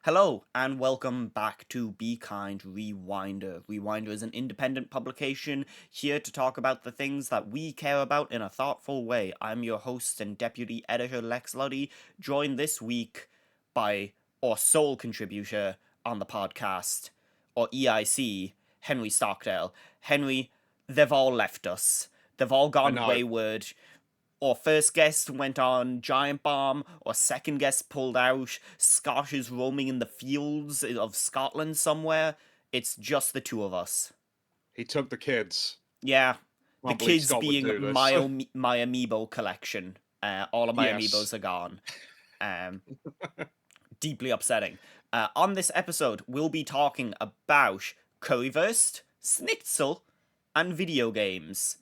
Hello, and welcome back to Be Kind Rewinder. Rewinder is an independent publication here to talk about the things that we care about in a thoughtful way. I'm your host and deputy editor, Lex Luddy, joined this week by our sole contributor on the podcast, or EIC, Henry Stockdale. Henry, they've all left us. They've all gone wayward. Or first guest went on Giant Bomb, or second guest pulled out. Scott is roaming in the fields of Scotland somewhere. It's just the two of us. He took the kids. Yeah, the kids Scott being my amiibo collection. All of my amiibos are gone. Deeply upsetting. On this episode, we'll be talking about Currywurst, Schnitzel, and video games.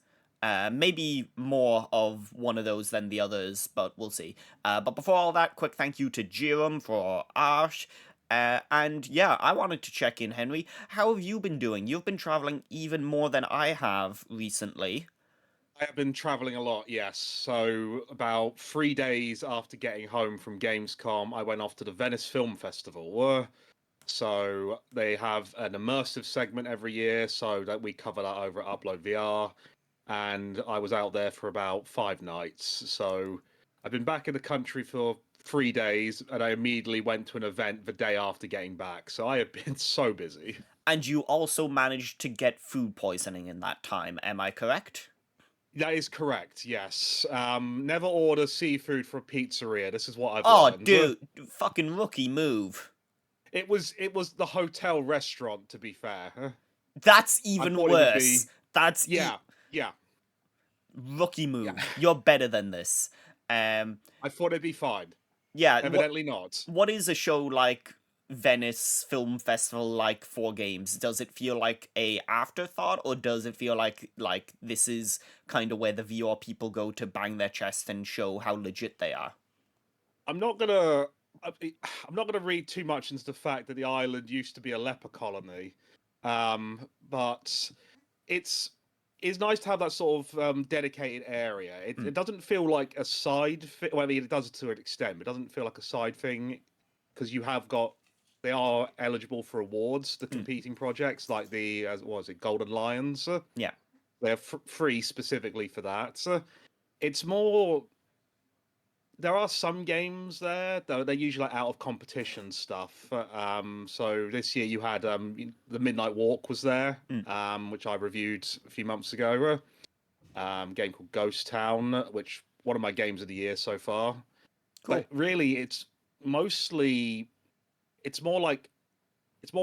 Maybe more of one of those than the others, but we'll see. But before all that, quick thank you to Jerome for art. And yeah, I wanted to check in, Henry. How have you been doing? You've been traveling even more than I have recently. I have been traveling a lot, yes. So about 3 days after getting home from Gamescom, I went off to the Venice Film Festival. So they have an immersive segment every year, so that we cover that over at Upload VR. And I was out there for about 5 nights. So I've been back in the country for 3 days, and I immediately went to an event the day after getting back. So I have been so busy. And you also managed to get food poisoning in that time, am I correct? That is correct, yes. Never order seafood from a pizzeria. This is what I've learned. Dude, fucking rookie move. It was the hotel restaurant, to be fair. That's even worse. That's yeah. Rookie move. Yeah. You're better than this. I thought it'd be fine. Yeah, evidently not. What is a show like Venice Film Festival like for games? Does it feel like a afterthought, or does it feel like this is kind of where the VR people go to bang their chest and show how legit they are? I'm not gonna read too much into the fact that the island used to be a leper colony, but it's nice to have that sort of dedicated area. It doesn't feel like a side thing. Well, I mean, it does to an extent, but it doesn't feel like a side thing because they are eligible for awards, the competing projects, like the, Golden Lions? Yeah. They're free specifically for that. It's more... There are some games there, though they're usually out of competition stuff. So this year you had the Midnight Walk was there, which I reviewed a few months ago. A game called Ghost Town, which one of my games of the year so far. Cool. But really, it's more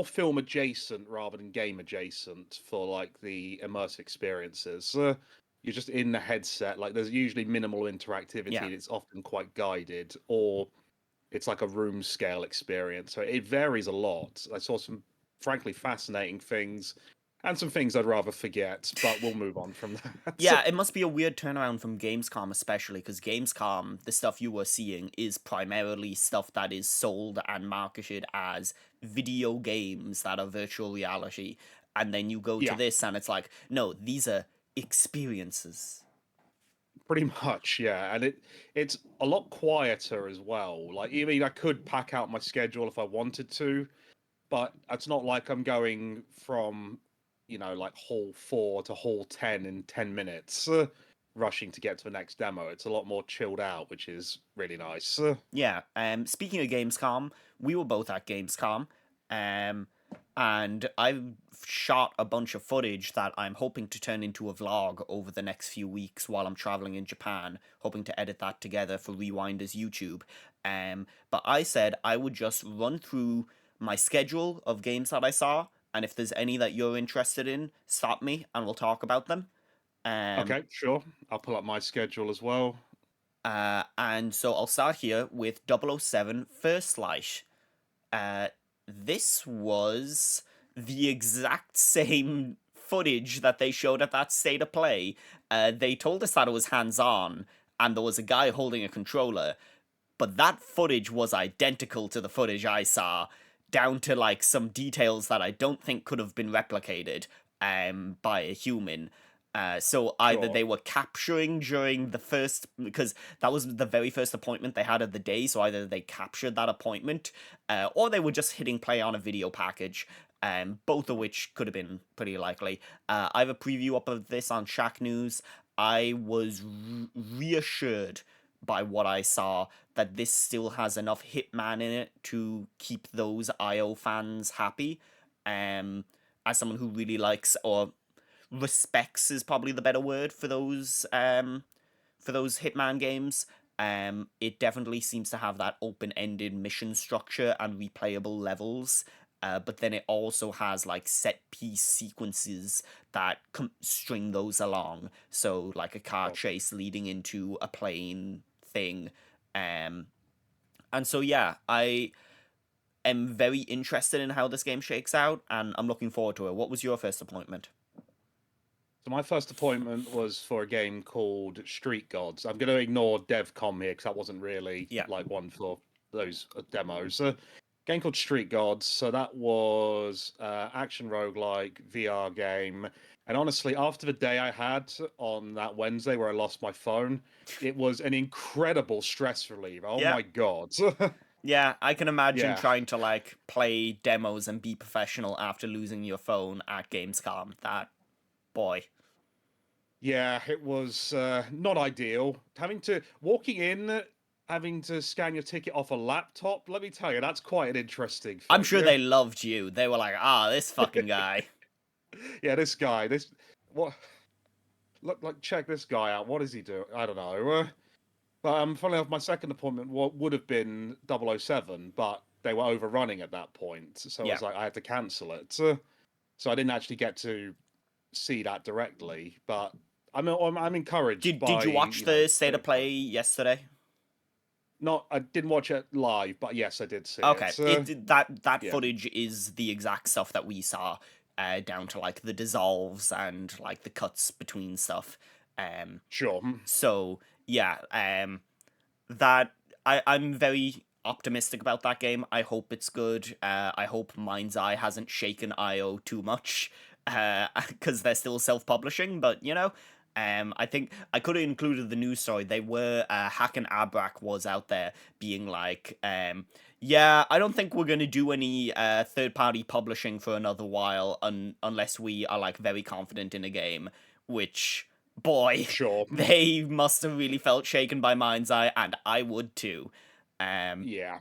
film adjacent rather than game adjacent for like the immersive experiences. You're just in the headset. Like there's usually minimal interactivity. Yeah. It's often quite guided, or it's like a room scale experience. So it varies a lot. I saw some frankly fascinating things and some things I'd rather forget, but we'll move on from that. Yeah, it must be a weird turnaround from Gamescom, especially because Gamescom, the stuff you were seeing is primarily stuff that is sold and marketed as video games that are virtual reality. And then you go to this and it's like, no, these are experiences. Pretty much, yeah. And it's a lot quieter as well. Like, I mean, I could pack out my schedule if I wanted to, but it's not like I'm going from, like Hall 4 to Hall 10 in 10 minutes, rushing to get to the next demo. It's a lot more chilled out, which is really nice. Yeah, speaking of Gamescom, we were both at Gamescom, and I've shot a bunch of footage that I'm hoping to turn into a vlog over the next few weeks while I'm traveling in Japan, hoping to edit that together for Rewinder's YouTube. But I said I would just run through my schedule of games that I saw, and if there's any that you're interested in, stop me and we'll talk about them. Okay, sure. I'll pull up my schedule as well. And so I'll start here with 007 First Light. This was the exact same footage that they showed at that state of play, they told us that it was hands-on, and there was a guy holding a controller, but that footage was identical to the footage I saw, down to like some details that I don't think could have been replicated by a human. So either Sure. they were capturing during the first, because that was the very first appointment they had of the day, so either they captured that appointment, or they were just hitting play on a video package, both of which could have been pretty likely. I have a preview up of this on Shack News. I was reassured by what I saw that this still has enough Hitman in it to keep those IO fans happy. As someone who really likes, or respects is probably the better word for those Hitman games. It definitely seems to have that open-ended mission structure and replayable levels. But then it also has like set piece sequences that string those along. So like a car Sure. chase leading into a plane thing. Um, and so yeah, I am very interested in how this game shakes out, and I'm looking forward to it. What was your first appointment? So my first appointment was for a game called Street Gods. I'm going to ignore DevCom here because that wasn't really Yeah. like one for those demos. Game called Street Gods. So that was action roguelike VR game. And honestly, after the day I had on that Wednesday where I lost my phone, it was an incredible stress relief. Oh Yeah. my god. Yeah, I can imagine Yeah. trying to like play demos and be professional after losing your phone at Gamescom. That boy. Yeah, it was not ideal. Walking in, having to scan your ticket off a laptop, let me tell you, that's quite an interesting I'm thing. sure they loved you. They were like, "Ah, this fucking guy." Yeah, this guy, what look, check this guy out. What does he do? I don't know. But funnily enough, my second appointment would have been 007, but they were overrunning at that point, so I Yeah. was like, I had to cancel it. So I didn't actually get to see that directly, but I'm encouraged Did by you watch the state the of play yesterday? Not, I didn't watch it live, but yes, I did see Okay, it. that Yeah, footage is the exact stuff that we saw, down to like the dissolves and like the cuts between stuff. Um, sure. so yeah, that I'm very optimistic about that game. I hope it's good. I hope Mind's Eye hasn't shaken IO too much, because they're still self-publishing. But you know, I think I could have included the news story. They were Hack and Abrak was out there being like, yeah, I don't think we're gonna do any third-party publishing for another while, unless we are like very confident in a game, which boy, Sure. they must have really felt shaken by Mind's Eye, and I would too. Um, Yeah.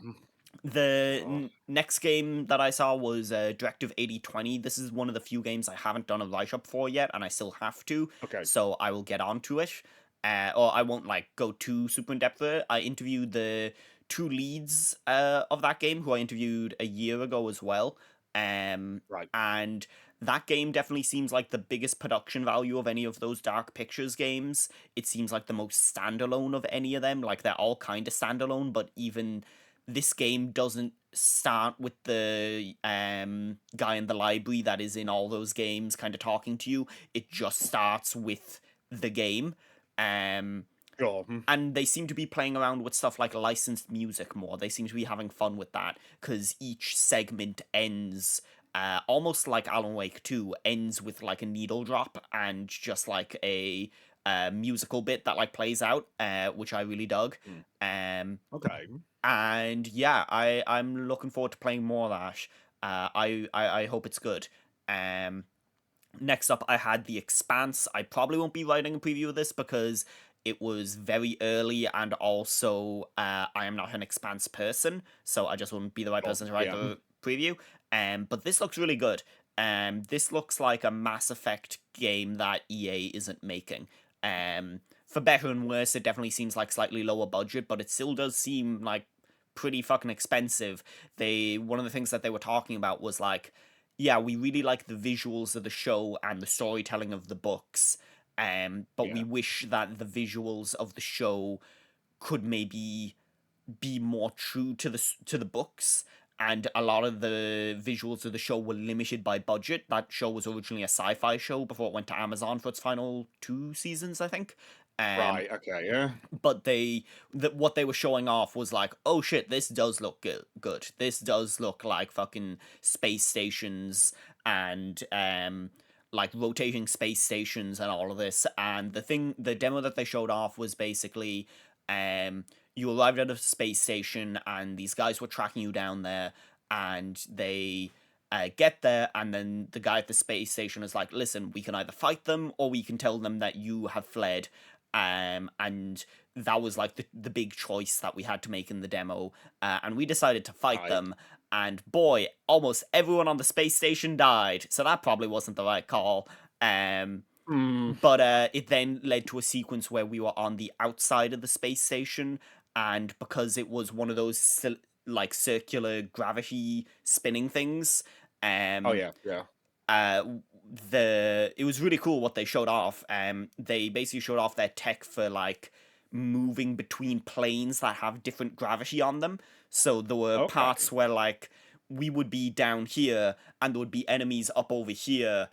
the Oh, next game that I saw was Directive 8020. This is one of the few games I haven't done a write up for yet, and I still have to, okay. so I will get onto it. Or I won't like go too super in depth with it. I interviewed the two leads of that game, who I interviewed a year ago as well. Right. And that game definitely seems like the biggest production value of any of those Dark Pictures games. It seems like the most standalone of any of them. Like they're all kind of standalone, but even this game doesn't start with the guy in the library that is in all those games kind of talking to you. It just starts with the game. Um, Sure. and they seem to be playing around with stuff like licensed music more. They seem to be having fun with that because each segment ends almost like Alan Wake 2 ends with like a needle drop and just like a musical bit that like plays out, which I really dug. Mm. Um, Okay. and yeah, I'm looking forward to playing more of that. I hope it's good. Um, Next up, I had The Expanse. I probably won't be writing a preview of this because it was very early, and also I am not an Expanse person, so I just wouldn't be the right Sure. person to write Yeah. the preview. But this looks really good. This looks like a Mass Effect game that EA isn't making. For better and worse, it definitely seems like slightly lower budget, but it still does seem like pretty fucking expensive. One of the things that they were talking about was like, yeah, we really like the visuals of the show and the storytelling of the books, but we Yeah. wish that the visuals of the show could maybe be more true to the books, and a lot of the visuals of the show were limited by budget. That show was originally a sci-fi show before it went to Amazon for its final 2 seasons, I think. Um, Right. Okay. Yeah. but what they were showing off was like, oh shit, this does look good. This does look like fucking space stations and like rotating space stations and all of this. And the demo that they showed off was basically you arrived at a space station and these guys were tracking you down there, and they get there, and then the guy at the space station is like, listen, we can either fight them or we can tell them that you have fled. And that was like the big choice that we had to make in the demo, and we decided to fight Right. them, and boy, almost everyone on the space station died, so that probably wasn't the right call. Mm. But it then led to a sequence where we were on the outside of the space station, and because it was one of those like circular gravity spinning things, Oh um, yeah. Yeah. uh it was really cool what they showed off. They basically showed off their tech for like moving between planes that have different gravity on them. So there were Okay. parts where like we would be down here and there would be enemies up over here,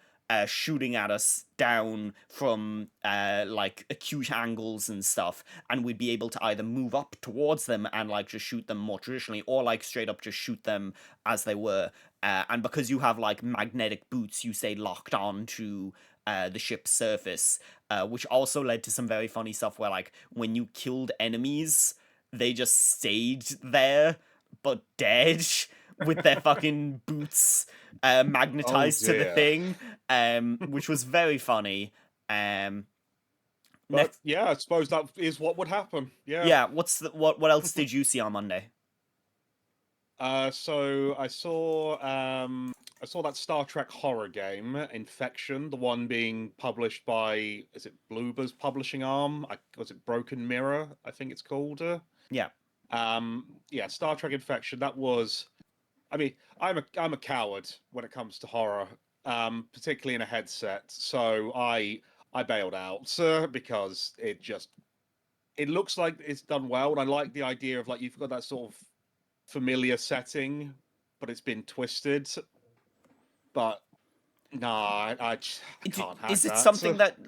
shooting at us down from like acute angles and stuff, and we'd be able to either move up towards them and like just shoot them more traditionally, or like straight up just shoot them as they were. And because you have like magnetic boots, you stay locked on to the ship's surface, which also led to some very funny stuff where like when you killed enemies, they just stayed there but dead with their fucking boots Oh magnetized to the dear. thing, which was very funny. Um, But next, yeah, I suppose that is what would happen. Yeah. yeah, what else did you see on Monday? So I saw that Star Trek horror game, Infection, the one being published by, is it Bloober's publishing arm? Was it Broken Mirror? I think it's called. Yeah, Yeah, Star Trek Infection. That was. I mean, I'm a coward when it comes to horror, particularly in a headset. So I bailed out because it looks like it's done well, and I like the idea of like you've got that sort of familiar setting, but it's been twisted. But nah, I can't hack is it that. something that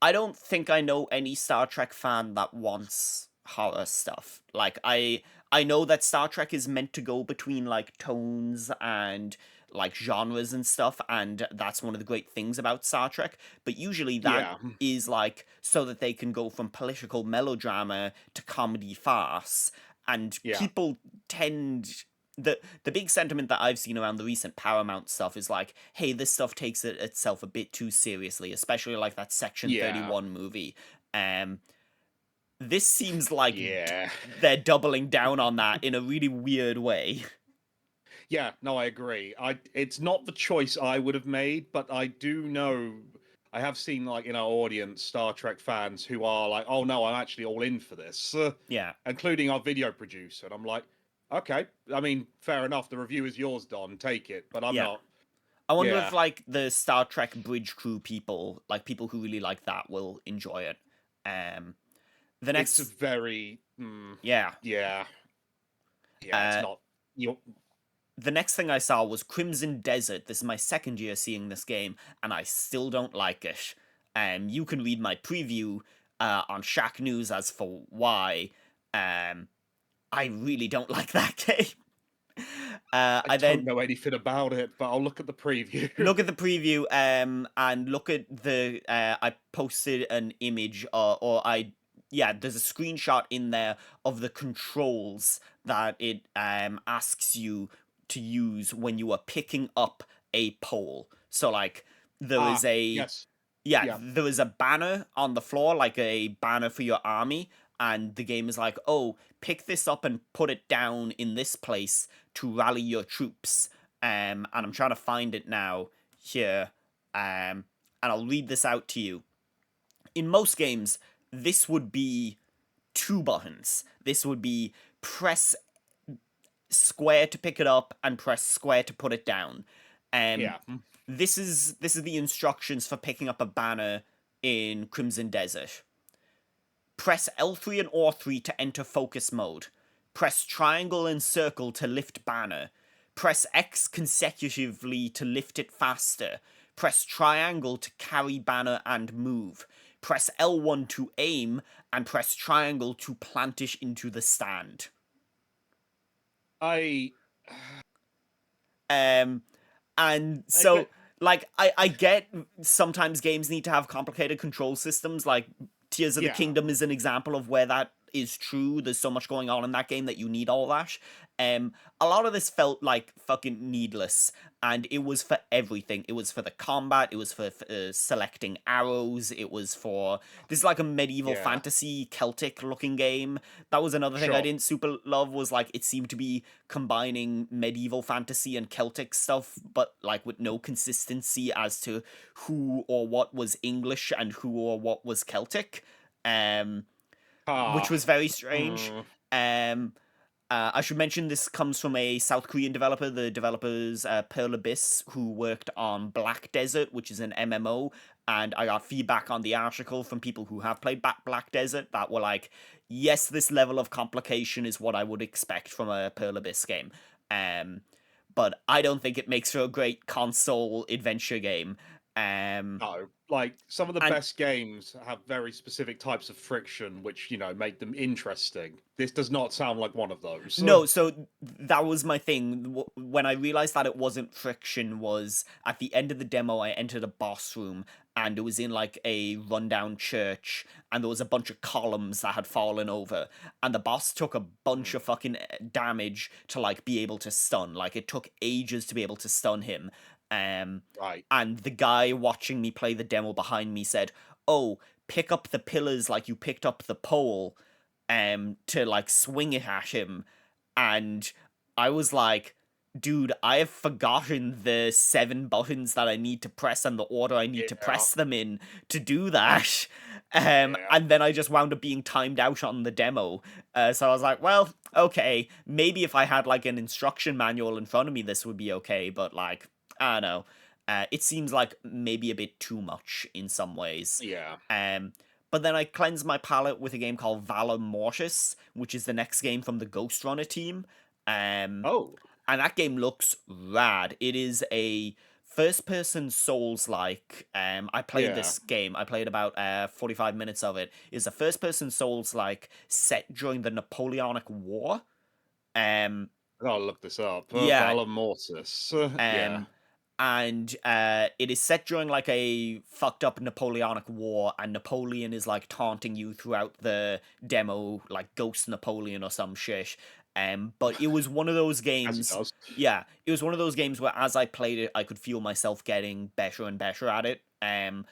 I don't think I know any Star Trek fan that wants horror stuff. Like I know that Star Trek is meant to go between like tones and like genres and stuff, and that's one of the great things about Star Trek, but usually that Yeah, is like so that they can go from political melodrama to comedy farce, and yeah, people tend the big sentiment that I've seen around the recent Paramount stuff is like, hey, this stuff takes itself a bit too seriously, especially like that Section yeah, 31 movie. Um, this seems like yeah. they're doubling down on that in a really weird way. Yeah, no, I agree. It's not the choice I would have made, but I do know I have seen like in our audience Star Trek fans who are like, "Oh no, I'm actually all in for this," Yeah. including our video producer. And I'm like, "Okay, I mean, fair enough. The review is yours, Don. Take it." But I'm Yeah. not. I wonder if Yeah, like the Star Trek Bridge Crew people, like people who really like that, will enjoy it. Um, the it's a next, very, yeah, yeah, yeah. It's uh, not. You. the next thing I saw was Crimson Desert. This is my second year seeing this game, and I still don't like it. You can read my preview on Shack News as for why. Um, I really don't like that game. I I don't then know anything about it, but I'll look at the preview. look at the preview, and look at the I posted an image, or I yeah, there's a screenshot in there of the controls that it asks you to use when you are picking up a pole. So like there is Ah, a yes, yeah, yeah. there is a banner on the floor, like a banner for your army, and the game is like, oh, pick this up and put it down in this place to rally your troops. And I'm trying to find it now here, and I'll read this out to you. In most games, this would be two buttons. This would be press square to pick it up and press square to put it down. Um, Yeah. this is the instructions for picking up a banner in Crimson Desert. Press L3 and R3 to enter focus mode. Press triangle and circle to lift banner. Press X consecutively to lift it faster. Press triangle to carry banner and move. Press L1 to aim, and press triangle to plantish into the stand. I, Um, and I get, so, like, I get sometimes games need to have complicated control systems. Like, Tears of the yeah, Kingdom is an example of where that is true. There's so much going on in that game that you need all that. A lot of this felt like fucking needless, and it was for everything. It was for the combat. It was for selecting arrows. It was for this is like a medieval yeah, fantasy Celtic looking game. That was another thing I sure. didn't super love was like it seemed to be combining medieval fantasy and Celtic stuff, but like with no consistency as to who or what was English and who or what was Celtic. Um, which Ah, was very strange. mm, Um, I should mention this comes from a South Korean developer. The developers Pearl Abyss, who worked on Black Desert, which is an MMO, and I got feedback on the article from people who have played Black Desert that were like, "Yes, this level of complication is what I would expect from a Pearl Abyss game." Um, but I don't think it makes for a great console adventure game. Um, no, like some of the and best games have very specific types of friction, which make them interesting. This does not sound like one of those. No, so that was my thing. When I realized that it wasn't friction, was at the end of the demo, I entered a boss room and it was in like a rundown church, and there was a bunch of columns that had fallen over, and the boss took a bunch of Mm, fucking damage to like be able to stun. Like it took ages to be able to stun him. Um, right. and the guy watching me play the demo behind me said, "Oh, pick up the pillars like you picked up the pole." To like swing it at him, and I was like, dude, I have forgotten the 7 buttons that I need to press and the order I need to Yeah, press them in to do that. yeah, And then I just wound up being timed out on the demo. So I was like, well, okay, maybe if I had like an instruction manual in front of me, this would be okay. But like, I don't know. It seems like maybe a bit too much in some ways. yeah. Um, but then I cleansed my palette with a game called Valor Mortis, which is the next game from the Ghost Runner team. Um, Oh, and that game looks rad. It is a first person Souls like. I played yeah. this game. I played about 45 minutes of it. It's a first person Souls like set during the Napoleonic War. Um, I gotta look this up. yeah, Valor Mortis. Yeah. um, and it is set during like a fucked up Napoleonic War, and Napoleon is like taunting you throughout the demo, like Ghost Napoleon or some shit. But it was one of those As he games. does. Yeah, it was one of those games where as I played it, I could feel myself getting better and better at it. And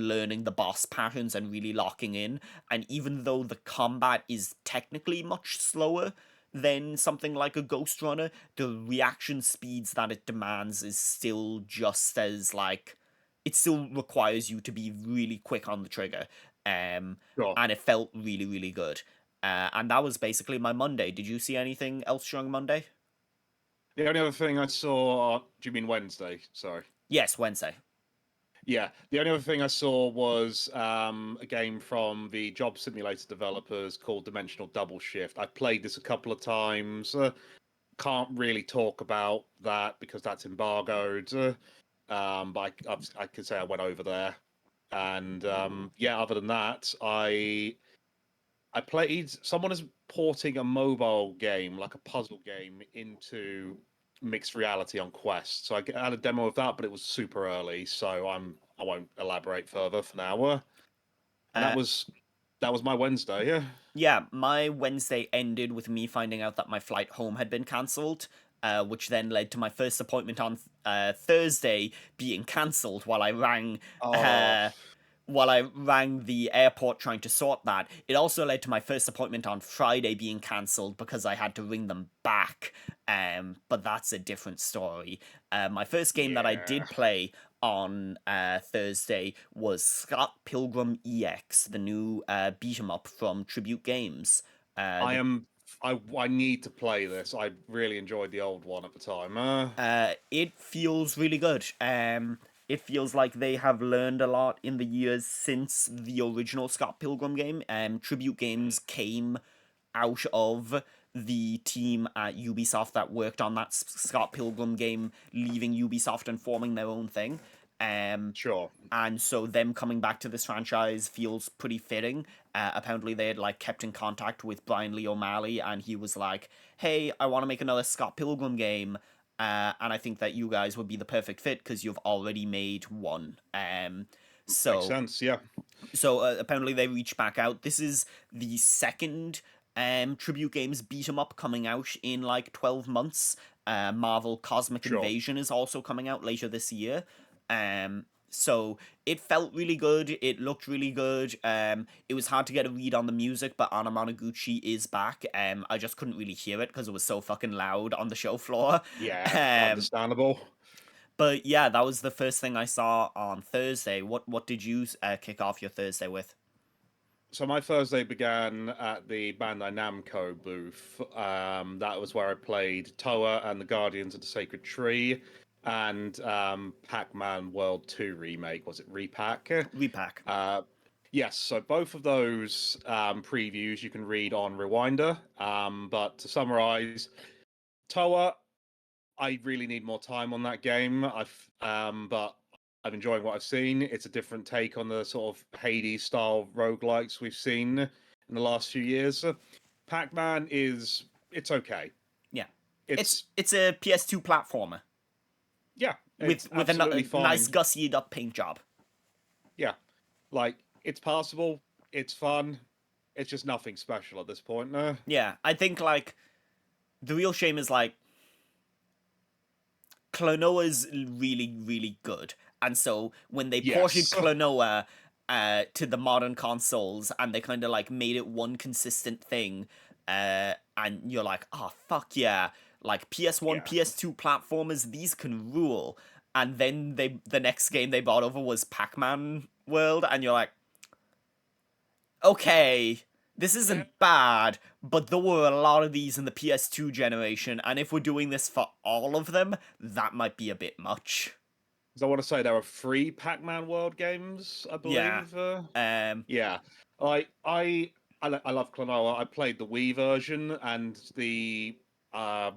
learning the boss patterns and really locking in. And even though the combat is technically much slower than something like a Ghost Runner, the reaction speeds that it demands is still just as like it still requires you to be really quick on the trigger. Um Sure. and it felt really, really good. And that was basically my Monday. Did you see anything else during Monday? The only other thing I saw. Do you mean Wednesday? Sorry. Yes, Wednesday. Yeah, the only other thing I saw was a game from the job simulator developers called Dimensional Double Shift. I played this a couple of times. Can't really talk about that because that's embargoed. But I could say I went over there, and yeah. Other than that, I played. Someone is porting a mobile game, like a puzzle game, into mixed reality on Quest. So I had a demo of that, but it was super early, so I won't elaborate further for now. And Uh that was my Wednesday. Yeah. yeah, my Wednesday ended with me finding out that my flight home had been cancelled, which then led to my first appointment on Thursday being cancelled Oh, while I rang the airport trying to sort that. It also led to my first appointment on Friday being cancelled because I had to ring them back. But that's a different story. My first game that I yeah. did play on Thursday was Scott Pilgrim EX, the new beat 'em up from Tribute Games. I The am. I need to play this. I really enjoyed the old one at the time. It feels really good. It feels like they have learned a lot in the years since the original Scott Pilgrim game. Tribute Games came out of the team at Ubisoft that worked on that Scott Pilgrim game leaving Ubisoft and forming their own thing. Sure. And so them coming back to this franchise feels pretty fitting. Apparently they had like kept in contact with Brian Lee O'Malley, and he was like, "Hey, I want to make another Scott Pilgrim game, and I think that you guys would be the perfect fit because you've already made one." Makes So sense. Yeah. apparently they reached back out. This is the second Tribute Games beat 'em up coming out in like 12 months. Marvel Cosmic Sure. Invasion is also coming out later this year. So it felt really good. It looked really good. It was hard to get a read on the music, but Anna Monoguchi is back. I just couldn't really hear it because it was so fucking loud on the show floor. Yeah. Um, Understandable. but yeah, that was the first thing I saw on Thursday. What did you kick off your Thursday with? So my Thursday began at the Bandai Namco booth. That was where I played Toa and the Guardians of the Sacred Tree, and Pac-Man World 2 remake. Was it Repack? Repack. Yes. So both of those previews you can read on Rewinder. But to summarize, Toa, I really need more time on that game. But I'm enjoying what I've seen. It's a different take on the sort of Hades style roguelikes we've seen in the last few years. Pac-Man it's okay. Yeah, It's it's a PS2 platformer yeah, it's with absolutely a nice fine. gussied up paint job. Yeah, like it's passable. It's fun. It's just nothing special at this point. No. Yeah, I think like the real shame is like Klonoa's really good, and so when they ported Yes. Klonoa to the modern consoles and they kind of like made it one consistent thing, and you're like, oh fuck yeah, like PS1, Yeah. PS2 platformers, these can rule. And then the next game they brought over was Pac-Man World, and you're like, okay, this Yeah. isn't bad, but there were a lot of these in the PS2 generation, and if we're doing this for all of them, that might be a bit much. 'Cause I want to say there are 3 Pac-Man World games, I Yeah. believe. Um, Yeah, I love Klonoa. I played the Wii version and the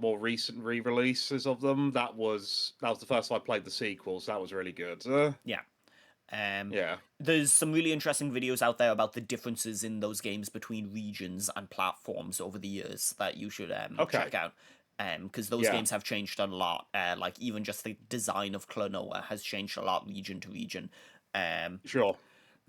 more recent re-releases of them. That was the first time I played the sequels. That was really good. yeah. Um, Yeah. there's some really interesting videos out there about the differences in those games between regions and platforms over the years that you should Okay. check out. Because those Yeah. games have changed a lot. Like even just the design of Klonoa has changed a lot region to region. Um, Sure.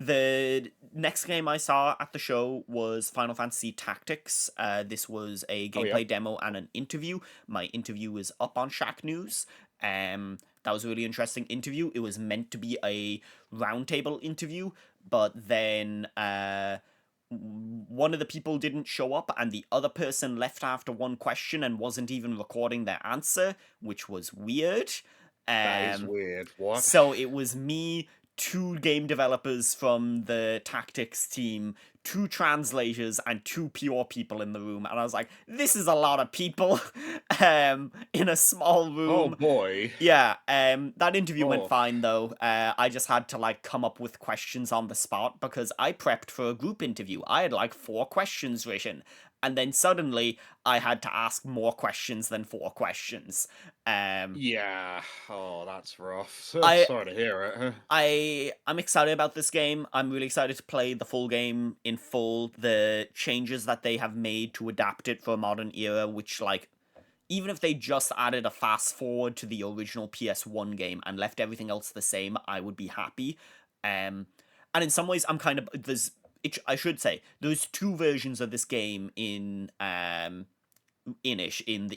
The next game I saw at the show was Final Fantasy Tactics. This was a Oh yeah. gameplay demo and an interview. My interview is up on Shack News. That was a really interesting interview. It was meant to be a roundtable interview, but then one of the people didn't show up, and the other person left after one question and wasn't even recording their answer, which was weird. That is Um, weird. What? so it was me, two game developers from the tactics team, two translators, and two PR people in the room. And I was like, this is a lot of people in a small Oh room. boy. Yeah, that interview went Oh. fine though. I just had to like come up with questions on the spot because I prepped for a group interview. I had like 4 questions written, and then suddenly I had to ask more questions than 4 questions. Um, Yeah. Oh, that's rough. I Sorry to hear it. I'm excited about this game. I'm really excited to play the full game in full. The changes that they have made to adapt it for a modern era, which like even if they just added a fast forward to the original PS1 game and left everything else the same, I would be happy. And in some ways, I'm kind of I should say there's 2 versions of this game in the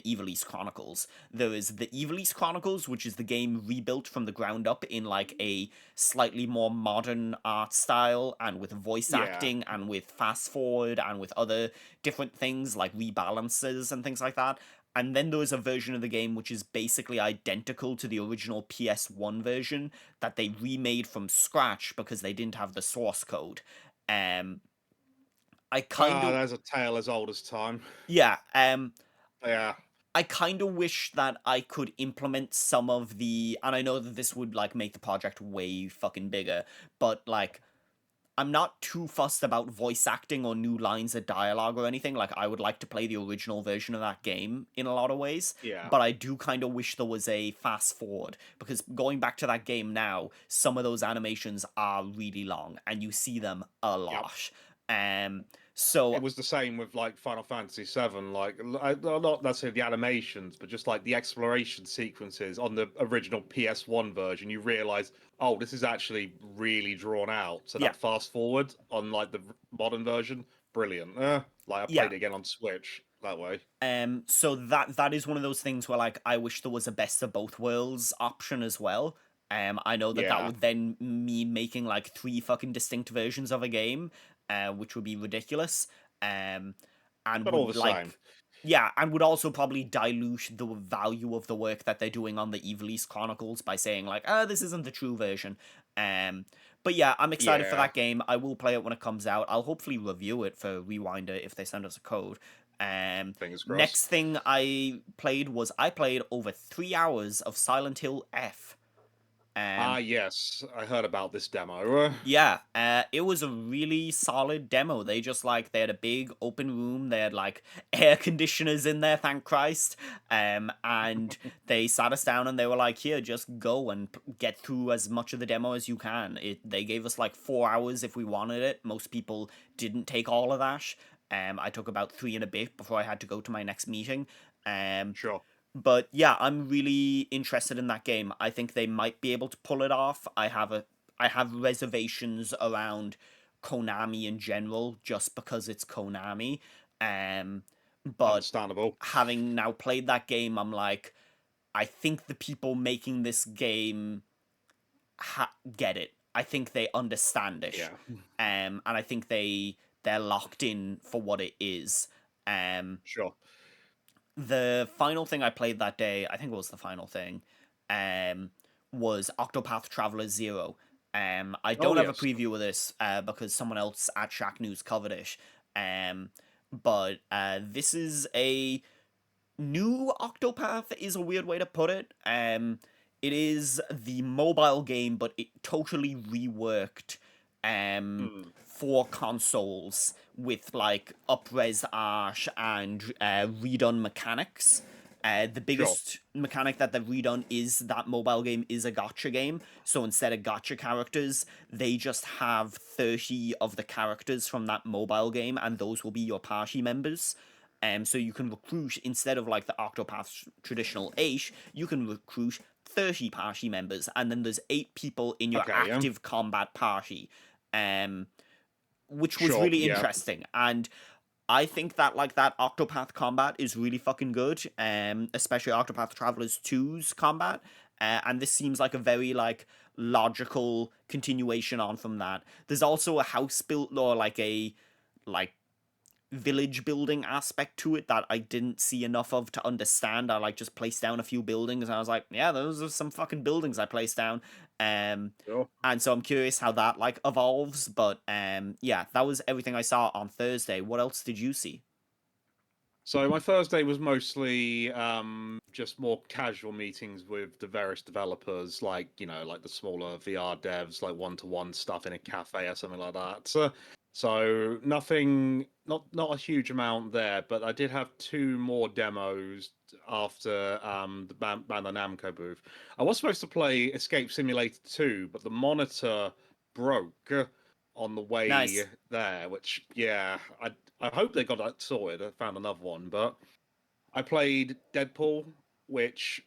Evil East Chronicles. There is the Evil East Chronicles, which is the game rebuilt from the ground up in like a slightly more modern art style and with voice Yeah. acting and with fast forward and with other different things like rebalances and things like that. And then there is a version of the game which is basically identical to the original PS1 version that they remade from scratch because they didn't have the source code. Um, I kind Ah, of there's a tale as old as time. yeah. Yeah. I kind of wish that I could implement some of the, and I know that this would like make the project way fucking bigger, but like I'm not too fussed about voice acting or new lines of dialogue or anything. Like, I would like to play the original version of that game in a lot of ways, Yeah. but I do kind of wish there was a fast forward, because going back to that game now, some of those animations are really long and you see them a Yep. lot. Um, It so was the same with like Final Fantasy VII, like not necessarily the animations, but just like the exploration sequences on the original PS1 version. You realize, oh, this is actually really drawn out. So yeah, that fast forward on like the modern version, brilliant. Like I yeah. played it again on Switch that way. So that is one of those things where, like, I wish there was a best of both worlds option as well. I know that that Yeah, would then mean making like three fucking distinct versions of a game, which would be ridiculous. Um, and but all the would same, like, yeah, and would also probably dilute the value of the work that they're doing on the Evil East Chronicles by saying like, this isn't the true version. Um, but yeah, I'm excited for yeah, that game. I will play it when it comes out. I'll hopefully review it for Rewinder if they send us a code. fingers crossed. Next thing I played over 3 hours of Silent Hill F. Ah, Um, yes, I heard about this demo. yeah, it was a really solid demo. They had a big open room. They had like air conditioners in there, thank Christ. And they sat us down and they were like, "Here, just go and get through as much of the demo as you can." They gave us like 4 hours if we wanted it. Most people didn't take all of that. I took about three and a bit before I had to go to my next meeting. Um, Sure. but yeah, I'm really interested in that game. I think they might be able to pull it off. I have reservations around Konami in general just because it's Konami. Um but Understandable. having now played that game, I'm like, I think the people making this game get it. I think they understand it. Yeah, And I think they're locked in for what it is. Um sure. the final thing I played that day, I think it was the final thing, um, was Octopath Traveler Zero. I Oh don't have a yes. preview of this because someone else at Shack News covered it. But this is a new Octopath, is a weird way to put it. It is the mobile game, but it totally reworked Hmm. for consoles with like upres art and redone mechanics. The Sure. biggest mechanic that they've redone is that mobile game is a gotcha game. So instead of gotcha characters, they just have 30 of the characters from that mobile game, and those will be your party members. So you can recruit, instead of like the Octopath's traditional 8, you can recruit 30 party members, and then there's 8 people in your Okay. active combat party. Um, which was Sure. really Yeah. interesting. And I think that like that Octopath combat is really fucking good. Especially Octopath Travelers 2's combat. And this seems like a very like logical continuation on from that. There's also a house built, or like a like village building aspect to it that I didn't see enough of to understand. I like just placed down a few buildings and I was like, yeah, those are some fucking buildings I placed down. Um Sure. and so I'm curious how that like evolves, but yeah, that was everything I saw on Thursday. What else did you see? So my Thursday was mostly just more casual meetings with the various developers, like like the smaller VR devs, like one-to-one stuff in a cafe or something like that. So nothing, not a huge amount there, but I did have two more demos after the Bandai Namco booth. I was supposed to play Escape Simulator 2, but the monitor broke on the way Nice. there, which yeah, I hope they got that sorted. I found another one, but I played Deadpool, which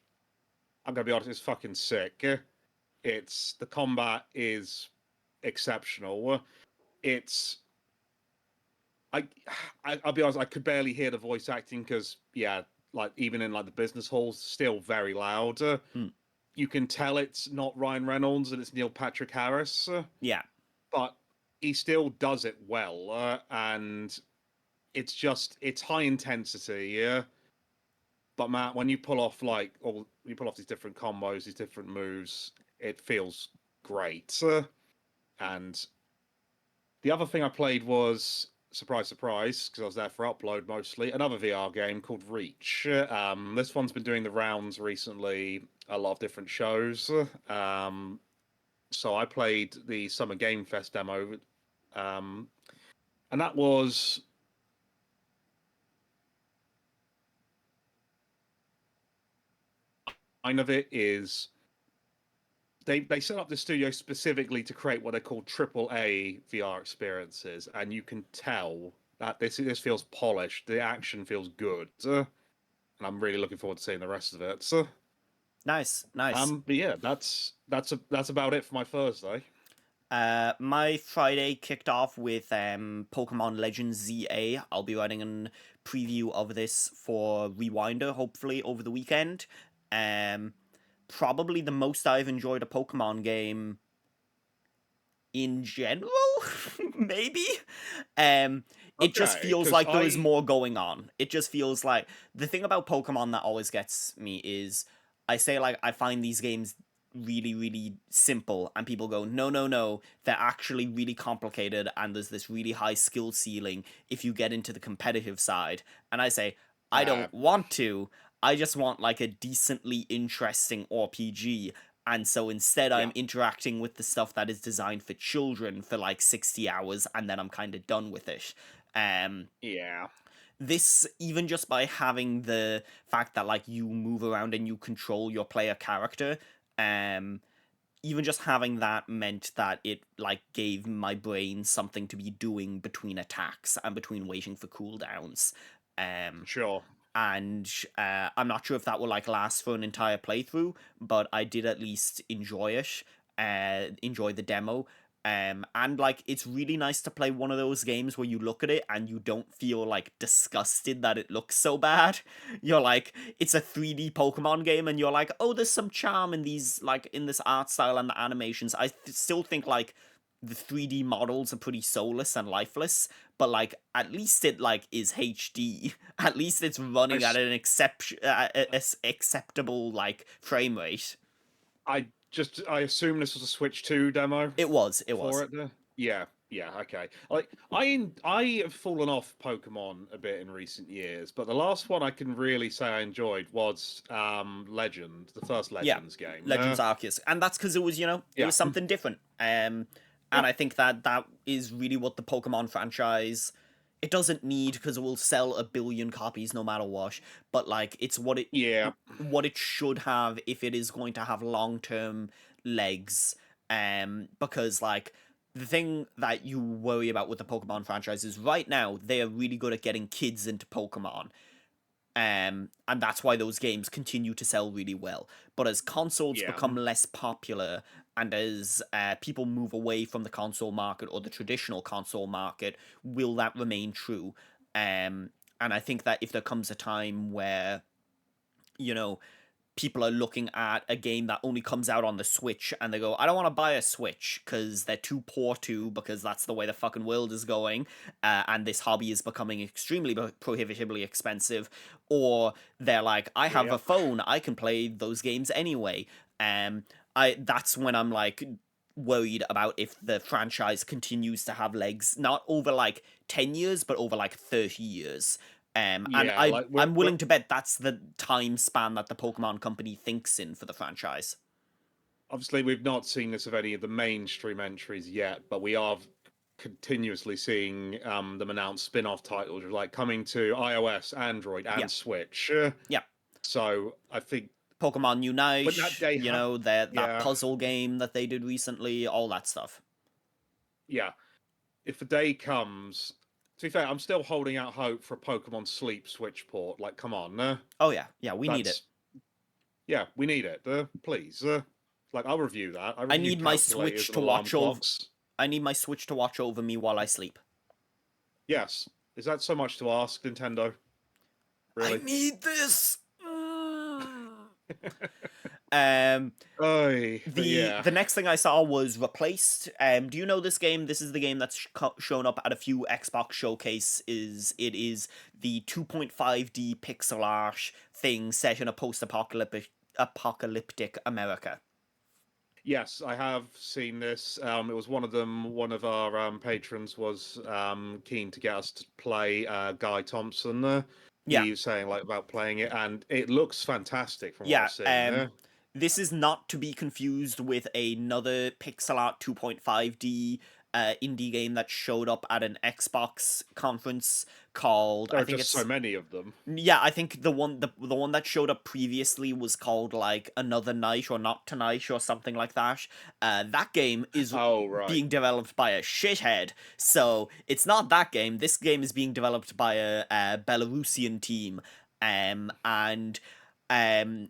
I'm gonna be honest, is fucking sick. It's the combat is exceptional. It's I, I'll be honest, I could barely hear the voice acting because yeah, like even in like the business halls, still very loud. Hmm. You can tell it's not Ryan Reynolds and it's Neil Patrick Harris, Yeah. but he still does it well, and it's high intensity, yeah. But Matt, when you pull off you pull off these different combos, these different moves, it feels great. And the other thing I played was surprise, surprise, because I was there for upload mostly. Another VR game called Reach. This one's been doing the rounds recently, a lot of different shows. So I played the Summer Game Fest demo And that was kind of it is they set up the studio specifically to create what they call AAA VR experiences, and you can tell that this feels polished. The action feels good, and I'm really looking forward to seeing the rest of it. So, Nice, nice. but yeah, that's about it for my Thursday. My Friday kicked off with Pokemon Legends ZA. I'll be writing a preview of this for Rewinder, hopefully over the weekend. Um, Probably the most I've enjoyed a Pokemon game in general, maybe. It just Okay, feels because like there is more going on. It just feels like the thing about Pokemon that always gets me is I say like I find these games really really simple and people go no no no, they're actually really complicated and there's this really high skill ceiling if you get into the competitive side, and I say I uh, don't want to. I just want like a decently interesting RPG, and so instead, yeah, I'm interacting with the stuff that is designed for children for like 60 hours, and then I'm kind of done with it. Um, yeah, this, even just by having the fact that like you move around and you control your player character, um, even just having that meant that it like gave my brain something to be doing between attacks and between waiting for cooldowns. Um, sure. and I'm not sure if that will like last for an entire playthrough, but I did at least enjoy it, enjoy the demo. And like it's really nice to play one of those games where you look at it and you don't feel like disgusted that it looks so bad. You're like, it's a 3D Pokemon game, and you're like, oh, there's some charm in these, like in this art style and the animations. Still think like the 3D models are pretty soulless and lifeless, but like at least it like is HD. At least it's I running at an acceptable like frame rate. I assume this was a Switch 2 demo It was. It for was. it. Yeah, yeah, okay. Like I have fallen off Pokemon a bit in recent years, but the last one I can really say I enjoyed was Legend, the first Yeah. Legends game. Legends Arceus, and that's because it was it Yeah, was something different. And yeah, I think that that is really what the Pokemon franchise. It doesn't need because it will sell a billion copies no matter what. But like, it's yeah, what it should have if it is going to have long term legs. Because like the thing that you worry about with the Pokemon franchise is right now they are really good at getting kids into Pokemon, and that's why those games continue to sell really well. But as consoles yeah, become less popular and as people move away from the console market or the traditional console market, will that remain true? And I think that if there comes a time where, you know, people are looking at a game that only comes out on the Switch and they go, I don't want to buy a Switch because they're too poor to, because that's the way the fucking world is going, and this hobby is becoming extremely prohibitively expensive. Or they're like, I have yeah. a phone, I can play those games anyway. That's when I'm like worried about if the franchise continues to have legs, not over like 10 years, but over like 30 years. And Yeah, like I'm we're willing to bet that's the time span that the Pokemon Company thinks in for the franchise. obviously we've not seen this of any of the mainstream entries yet, but we are continuously seeing them announce spin-off titles like coming to iOS, Android, Yeah, and Switch. yeah. So I think Pokemon when Unite, that day that yeah, puzzle game that they did recently, all that stuff. yeah, if the day comes, to be fair, I'm still holding out hope for a Pokemon Sleep Switch port. Like, come on, Oh yeah, yeah, we need it. that's yeah, we need it. Please, like I'll review that. I I reviewed need my calculators Switch and to alarm watch over. clocks. I need my Switch to watch over me while I sleep. Yes, is that so much to ask, Nintendo? I Really? need this. Um, But the yeah, the next thing I saw was Replaced. Do you know this game? This is the game that's shown up at a few Xbox showcases. It is the 2.5D pixel art thing set in a post-apocalyptic America. yes, I have seen this. It was one of them. One of our patrons was keen to get us to play Guy Thompson. Yeah, He was saying like about playing it, and it looks fantastic from what yeah. I've seen. This is not to be confused with another pixel art 2.5D indie game that showed up at an Xbox conference called, There I are think just so it's, many of them. yeah, I think the one that showed up previously was called like Another Night or Not Tonight or something like that. That game is Oh, right. being developed by a shithead, so it's not that game. This game is being developed by a Belarusian team, and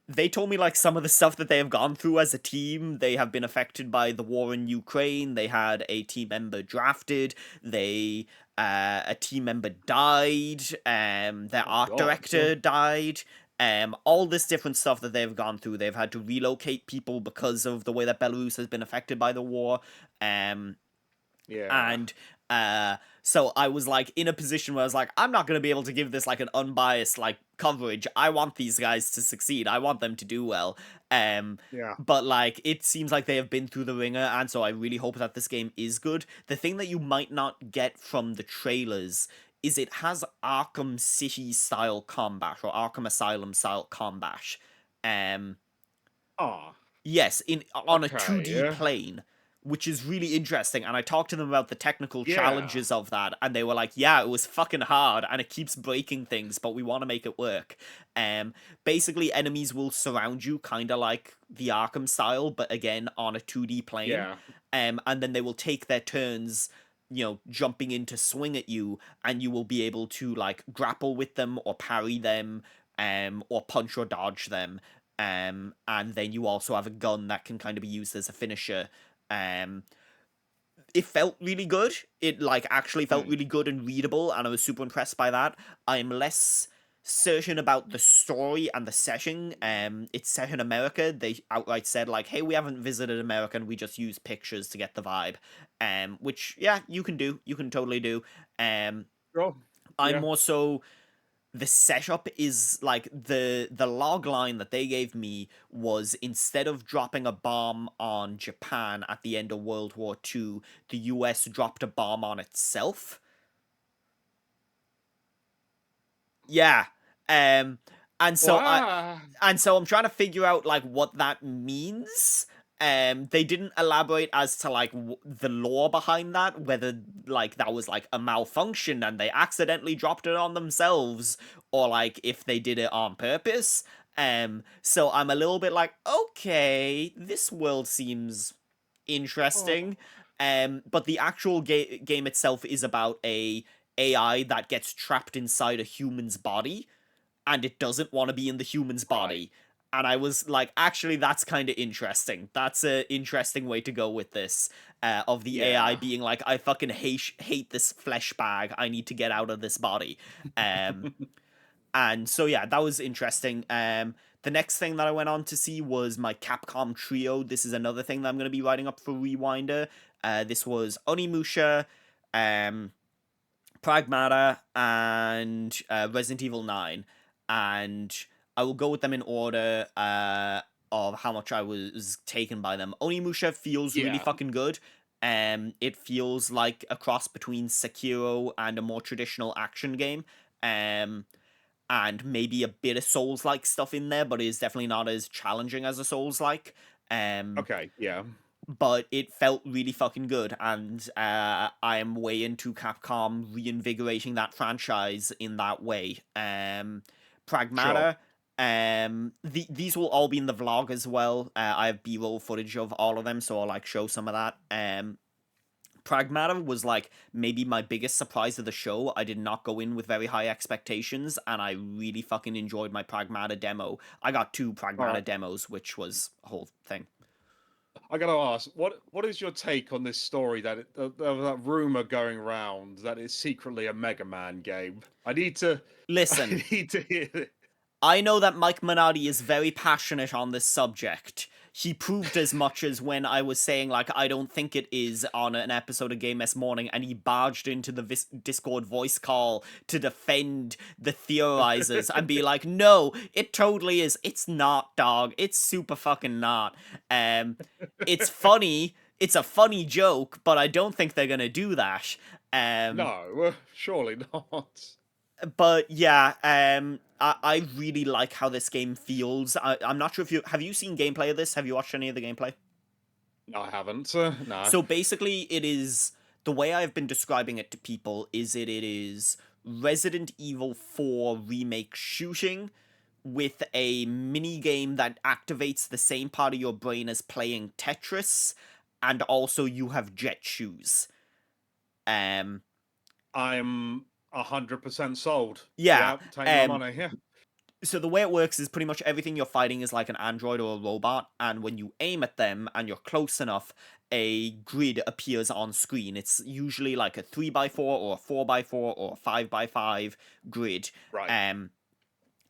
they told me like some of the stuff that they have gone through as a team. They have been affected by the war in Ukraine. They had a team member drafted. They a team member died. Their Oh, art God. director died. All this different stuff that they've gone through. They've had to relocate people because of the way that Belarus has been affected by the war. Um, Yeah. and so I was like in a position where I was like, I'm not going to be able to give this like an unbiased like coverage. I want these guys to succeed. I want them to do well. Yeah. But like it seems like they have been through the ringer, and so I really hope that this game is good. The thing that you might not get from the trailers is it has Arkham City style combat or Arkham Asylum style combat. Um Ah, Yes, in on a okay. 2D plane, which is really interesting. And I talked to them about the technical Yeah. challenges of that, and they were like, "Yeah, it was fucking hard, and it keeps breaking things, but we want to make it work." Basically, enemies will surround you, kind of like the Arkham style, but again on a 2D plane. Yeah. And then they will take their turns, jumping in to swing at you, and you will be able to like grapple with them or parry them, or punch or dodge them. And then you also have a gun that can kind of be used as a finisher. Um, it felt really good. It like actually felt Hmm. really good and readable, and I was super impressed by that. I'm less certain about the story and the setting. It's set in America. They outright said like, "Hey, we haven't visited America, and we just use pictures to get the vibe." Which yeah, you can do. You can totally do. Um, Sure. I'm Yeah. more so the setup is like the log line that they gave me was instead of dropping a bomb on Japan at the end of World War II, the US dropped a bomb on itself. Yeah. Um and so I Wow. and so I'm trying to figure out like what that means. They didn't elaborate as to like the lore behind that, whether like that was like a malfunction and they accidentally dropped it on themselves, or like if they did it on purpose. So I'm a little bit like, okay, this world seems Oh, interesting. But the actual game itself is about a AI that gets trapped inside a human's body, and it doesn't want to be in the human's right. body. And I was like, actually, that's kind of interesting. That's a interesting way to go with this. Of the AI Yeah. being like, I fucking hate this flesh bag. I need to get out of this body. Um, and so yeah, that was interesting. The next thing that I went on to see was my Capcom Trio. This is another thing that I'm going to be writing up for Rewinder. This was Onimusha, um, Pragmata, and Resident Evil 9. And I will go with them in order of how much I was taken by them. Onimusha feels really Yeah. fucking good. It feels like a cross between Sekiro and a more traditional action game. Um, and maybe a bit of Souls-like stuff in there, but it is definitely not as challenging as a Souls-like. Um, Okay. Yeah. but it felt really fucking good, and I am way into Capcom reinvigorating that franchise in that way. Sure. Pragmata, these will all be in the vlog as well. I have B-roll footage of all of them, so I'll like show some of that. Pragmata was like maybe my biggest surprise of the show. I did not go in with very high expectations, and I really fucking enjoyed my Pragmata demo. I got two All Pragmata right. demos, which was a whole thing. I gotta ask, what is your take on this story that that rumor going around that it's secretly a Mega Man game? I need to, Listen, I need to hear it. I know that Mike Minotti is very passionate on this subject. He proved as much as when I was saying, like, I don't think it is on an episode of Game S Morning, and he barged into the Discord voice call to defend the theorizers and be like, no, it totally is. It's not, dog. It's super fucking not. It's funny. It's a funny joke, but I don't think they're gonna do that. Um, No, surely not. but yeah, I really like how this game feels. I'm not sure if you seen gameplay of this? Have you watched any of the gameplay? No, I haven't. No. So basically, it is the way I've been describing it to people is it is Resident Evil 4 remake shooting with a mini game that activates the same part of your brain as playing Tetris, and also you have jet shoes. Um, I'm 100% sold. yeah. Yeah, take my Um, money. Yeah. so the way it works is pretty much everything you're fighting is like an android or a robot, and when you aim at them and you're close enough, a grid appears on screen. It's usually like a 3x4 or a 4x4 or a 5x5 grid. Right. Um,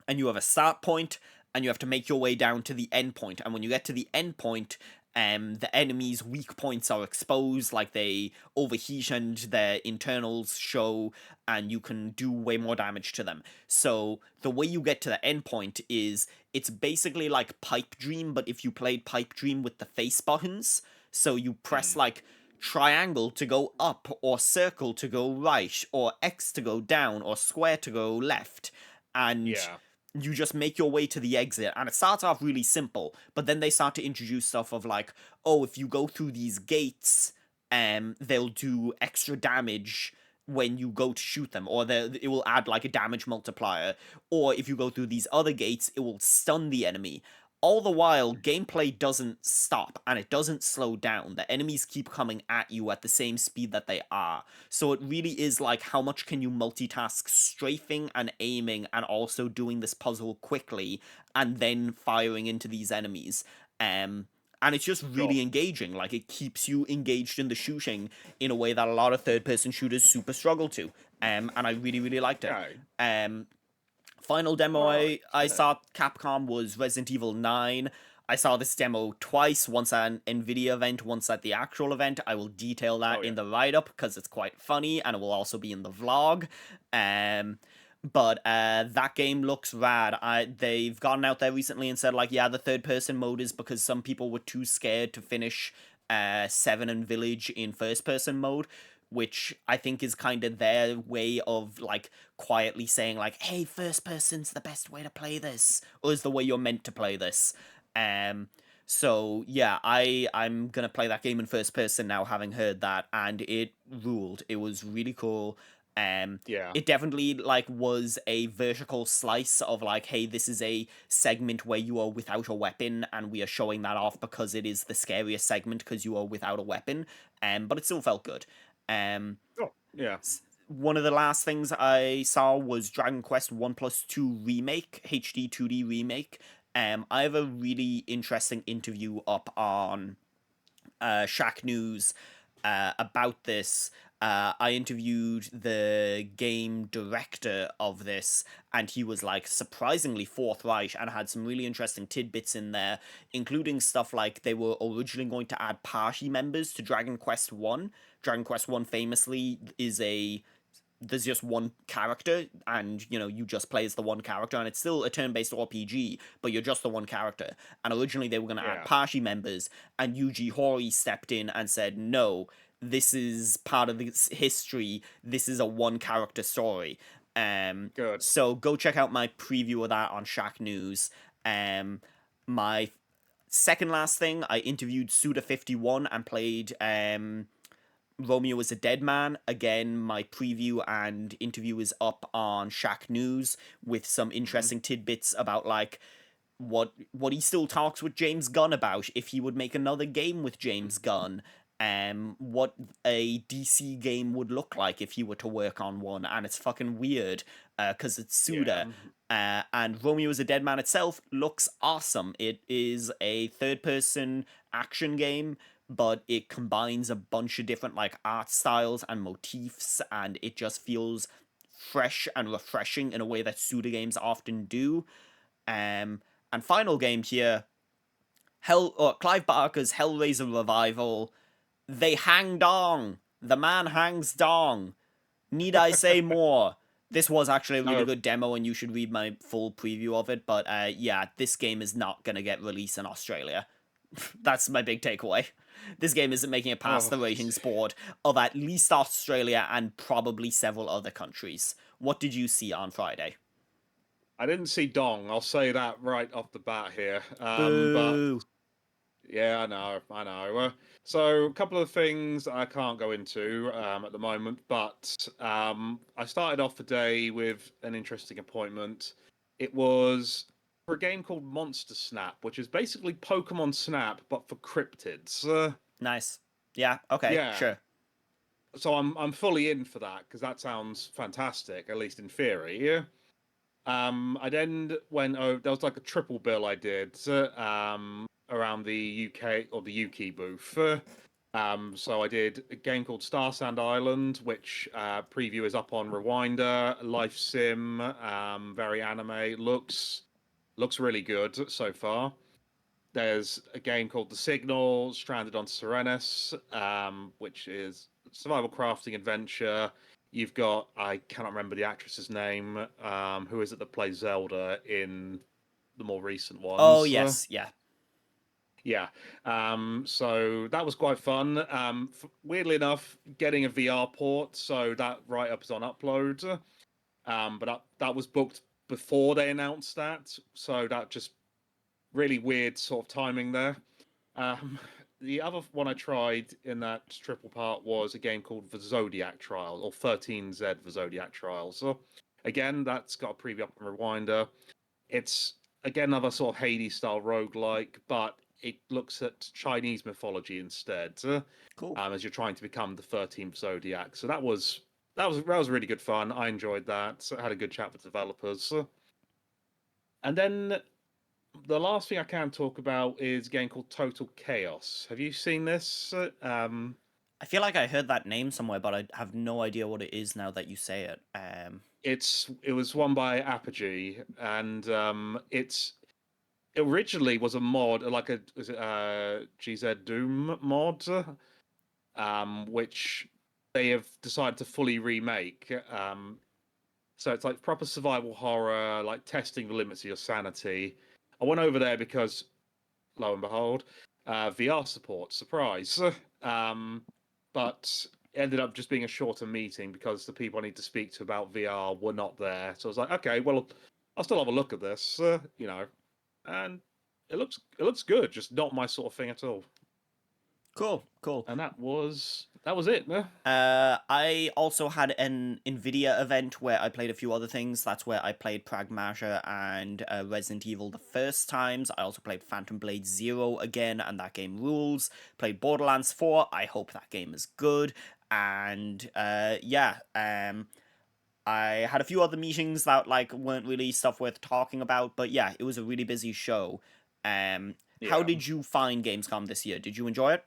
and you have a start point, and you have to make your way down to the end point. And when you get to the end point, the enemy's weak points are exposed, like they overheat and their internals show, and you can do way more damage to them. So the way you get to the end point is it's basically like Pipe Dream, but if you played Pipe Dream with the face buttons. So you press Mm. like triangle to go up, or circle to go right, or X to go down, or square to go left. And Yeah. you just make your way to the exit, and it starts off really simple, but then they start to introduce stuff of like, oh, if you go through these gates, they'll do extra damage when you go to shoot them, or it will add like a damage multiplier, or if you go through these other gates, it will stun the enemy. All the while, gameplay doesn't stop and it doesn't slow down. The enemies keep coming at you at the same speed that they are. So it really is like, how much can you multitask strafing and aiming and also doing this puzzle quickly and then firing into these enemies. And it's just Sure. really engaging. Like, it keeps you engaged in the shooting in a way that a lot of third-person shooters super struggle to. And I really, really liked it. Okay. Um, Final demo I Okay. saw Capcom was Resident Evil 9. I saw this demo twice, once at an Nvidia event, once at the actual event. I will detail that Oh yeah. in the write-up because it's quite funny, and it will also be in the vlog. But that game looks rad. They've gotten out there recently and said, like, yeah, the third-person mode is because some people were too scared to finish 7 and Village in first-person mode, which I think is kind of their way of like quietly saying like, hey, first person's the best way to play this, or is the way you're meant to play this. Um so yeah, I'm gonna play that game in first person now, having heard that, and it ruled. It was really cool. Yeah. It definitely like was a vertical slice of like, hey, this is a segment where you are without a weapon, and we are showing that off because it is the scariest segment because you are without a weapon. But it still felt good. Um, Oh yeah. One of the last things I saw was Dragon Quest 1+2 Remake, HD 2D Remake. I have a really interesting interview up on Shack News about this. I interviewed the game director of this, and he was like surprisingly forthright and had some really interesting tidbits in there, including stuff like they were originally going to add party members to Dragon Quest 1. Dragon Quest 1 famously is a there's just one character, and you just play as the one character, and it's still a turn-based RPG, but you're just the one character. And originally they were going to add Yeah. party members, and Yuji Horii stepped in and said, no, this is part of this history, this is a one character story. Good. So go check out my preview of that on Shack News. My second last thing, I interviewed Suda51 and played Romeo is a Dead Man. Again, my preview and interview is up on Shack News with some Hmm. interesting tidbits about like what he still talks with James Gunn about, if he would make another game with James Gunn, what a DC game would look like if he were to work on one, and it's fucking weird because it's Yeah. Suda. And Romeo is a Dead Man itself looks awesome. It is a third person action game, but it combines a bunch of different like art styles and motifs, and it just feels fresh and refreshing in a way that Suda games often do. And final game here, Clive Barker's Hellraiser revival. They hang dong. The man hangs dong. Need I say more? This was actually a really No. good demo, and you should read my full preview of it. But yeah, this game is not gonna get released in Australia. That's my big takeaway. This game isn't making it past Oh, the ratings board of at least Australia and probably several other countries. What did you see on Friday? I didn't see Dong. I'll say that right off the bat here. But Boo. Yeah, I know. So a couple of things I can't go into at the moment, but I started off the day with an interesting appointment. It was for a game called Monster Snap, which is basically Pokemon Snap but for cryptids. Nice. Yeah. Okay. Yeah, Sure. so I'm fully in for that because that sounds fantastic, at least in theory. Yeah. I then went. Oh, there was like a triple bill I did around the UK or the UK booth. So I did a game called Star Sand Island, which preview is up on Rewinder. Life sim, very anime. Looks really good so far. There's a game called The Signal, Stranded on Serenus, which is survival crafting adventure. You've got, I cannot remember the actress's name. Who is it that plays Zelda in the more recent Oh ones? yes. Yeah. Yeah. So that was quite fun. Weirdly enough, getting a VR port, so that write up is on upload. But that was booked before they announced that, so that just really weird sort of timing there. Um, the other one I tried in that triple part was a game called The Zodiac Trial or 13Z The Zodiac Trial. So again, that's got a preview up on Rewinder. It's again another sort of Hades style roguelike, but it looks at Chinese mythology instead, Cool. as you're trying to become the 13th Zodiac. So that was really good fun. I enjoyed that. So I had a good chat with developers. And then the last thing I can talk about is a game called Total Chaos. Have you seen this? I feel like I heard that name somewhere, but I have no idea what it is now that you say it. It was won by Apogee, and it originally was a mod, like a was it GZ Doom mod, which they have decided to fully remake. So it's like proper survival horror, like testing the limits of your sanity. I went over there because, lo and behold, VR support, surprise. But it ended up just being a shorter meeting because the people I need to speak to about VR were not there. So I was like, okay, well, I'll still have a look at this, and it looks good, just not my sort of thing at all. Cool. Cool. And that was it. I also had an Nvidia event where I played a few other things. That's where I played Pragmata and Resident Evil the first times. I also played Phantom Blade Zero again, and that game rules. Played Borderlands 4. I hope that game is good. And I had a few other meetings that like weren't really stuff worth talking about. But yeah, it was a really busy show. How Yeah. did you find Gamescom this year? Did you enjoy it?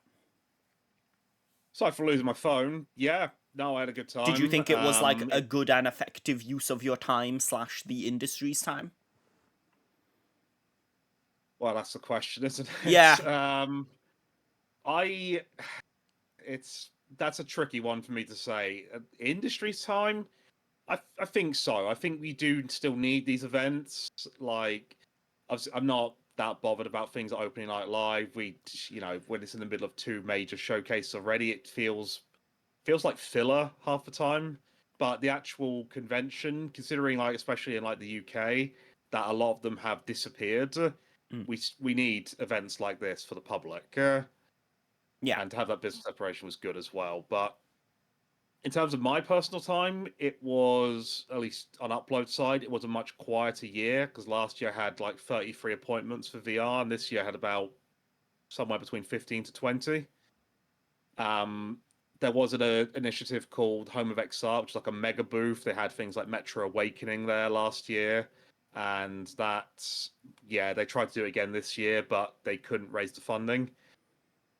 Sorry for losing my phone. Yeah, no, I had a good Did you time. think it was like a good and effective use of your time slash the industry's time? Well, that's the question, isn't Yeah. it? I it's that's a tricky one for me to say. Industry's time, I think so. I think we do still need these events. Like, I'm not that bothered about things like opening night live. When it's in the middle of two major showcases already, it feels like filler half the time. But the actual convention, considering like especially in like the UK, that a lot of them have disappeared, Mm. we need events like this for the public, Yeah. and to have that business separation was good as well. But in terms of my personal time, it was, at least on upload side, it was a much quieter year because last year I had like 33 appointments for VR, and this year I had about somewhere between 15 to 20. Um, there was an initiative called Home of XR, which is like a mega booth. They had things like Metro Awakening there last year, and yeah, they tried to do it again this year, but they couldn't raise the funding.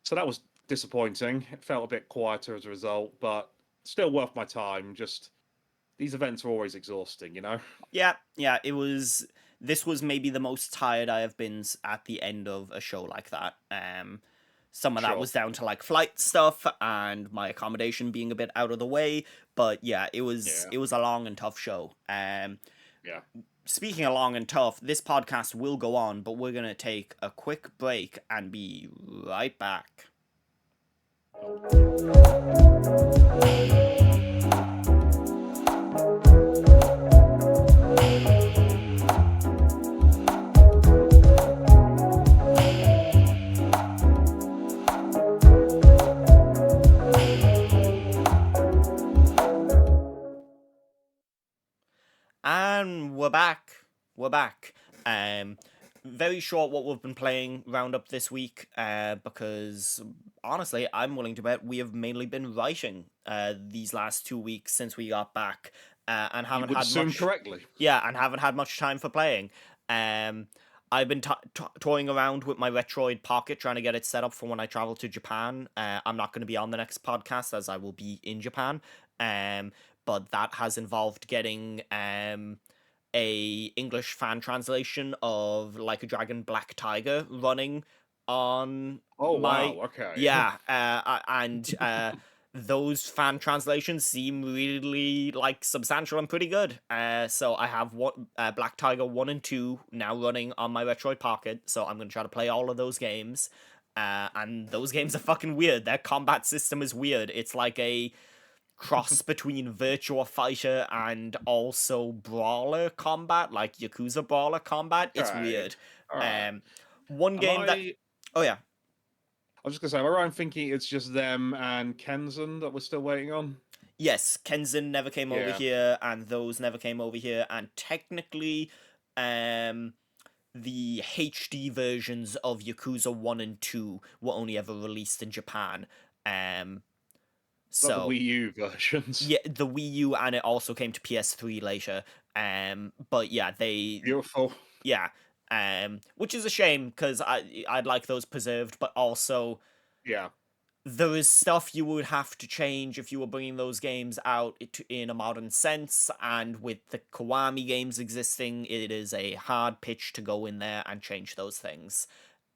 So that was disappointing. It felt a bit quieter as a result, but still worth my time. Just these events are always exhausting, you know? Yeah. Yeah. It was. This was maybe the most tired I have been at the end of a show like that. Some of that Sure. was down to like flight stuff and my accommodation being a bit out of the way. But yeah, it was Yeah. it was a long and tough show. Yeah. Speaking of long and tough, this podcast will go on, but we're gonna take a quick break and be right back. And we're back. We're back. Very short what we've been playing roundup this week, because honestly, I'm willing to bet we have mainly been writing these last 2 weeks since we got back, and You haven't would had assume much. correctly. Yeah, and haven't had much time for playing. I've been toying around with my Retroid Pocket, trying to get it set up for when I travel to Japan. I'm not going to be on the next podcast as I will be in Japan. Um, but that has involved getting a English fan translation of Like a Dragon Black Tiger running on Oh my wow, okay. yeah and those fan translations seem really like substantial and pretty good. So I have Black Tiger 1 and 2 now running on my Retroid Pocket, so I'm going to try to play all of those games. And those games are fucking weird. Their combat system is weird. It's like a cross between Virtua Fighter and also brawler combat, like Yakuza brawler combat. It's Okay. weird. All right. Um, one Am game that I? oh yeah, I was just gonna say, am I right in thinking it's just them and Kenzen that we're still waiting on? yes, Kenzin never came over Yeah. here, and those never came over here, and technically, um, the HD versions of Yakuza 1 and 2 were only ever released in Japan. Um, Not the so Wii U versions. yeah, the Wii U, and it also came to PS3 later. But yeah, Beautiful. yeah, which is a shame because I'd like those preserved, but also Yeah. there is stuff you would have to change if you were bringing those games out in a modern sense, and with the Kiwami games existing, it is a hard pitch to go in there and change those things.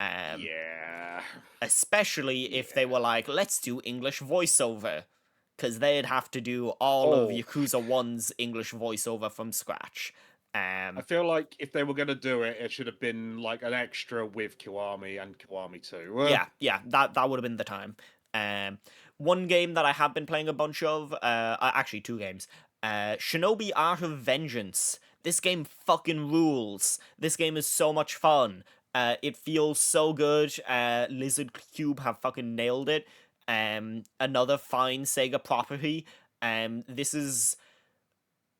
Um, Yeah. Especially if they Yeah. were like, let's do English voiceover, because they'd have to do all of Oh, Yakuza 1's English voiceover from scratch. I Um, feel like if they were gonna do it, it should have been like an extra with Kiwami and Kiwami 2. yeah, that would have been the time. Um, one game that I have been playing a bunch of, actually two games. Shinobi Art of Vengeance. This game fucking rules. This game is so much fun. It feels so good. Lizard Cube have fucking nailed it. Another fine Sega property. This is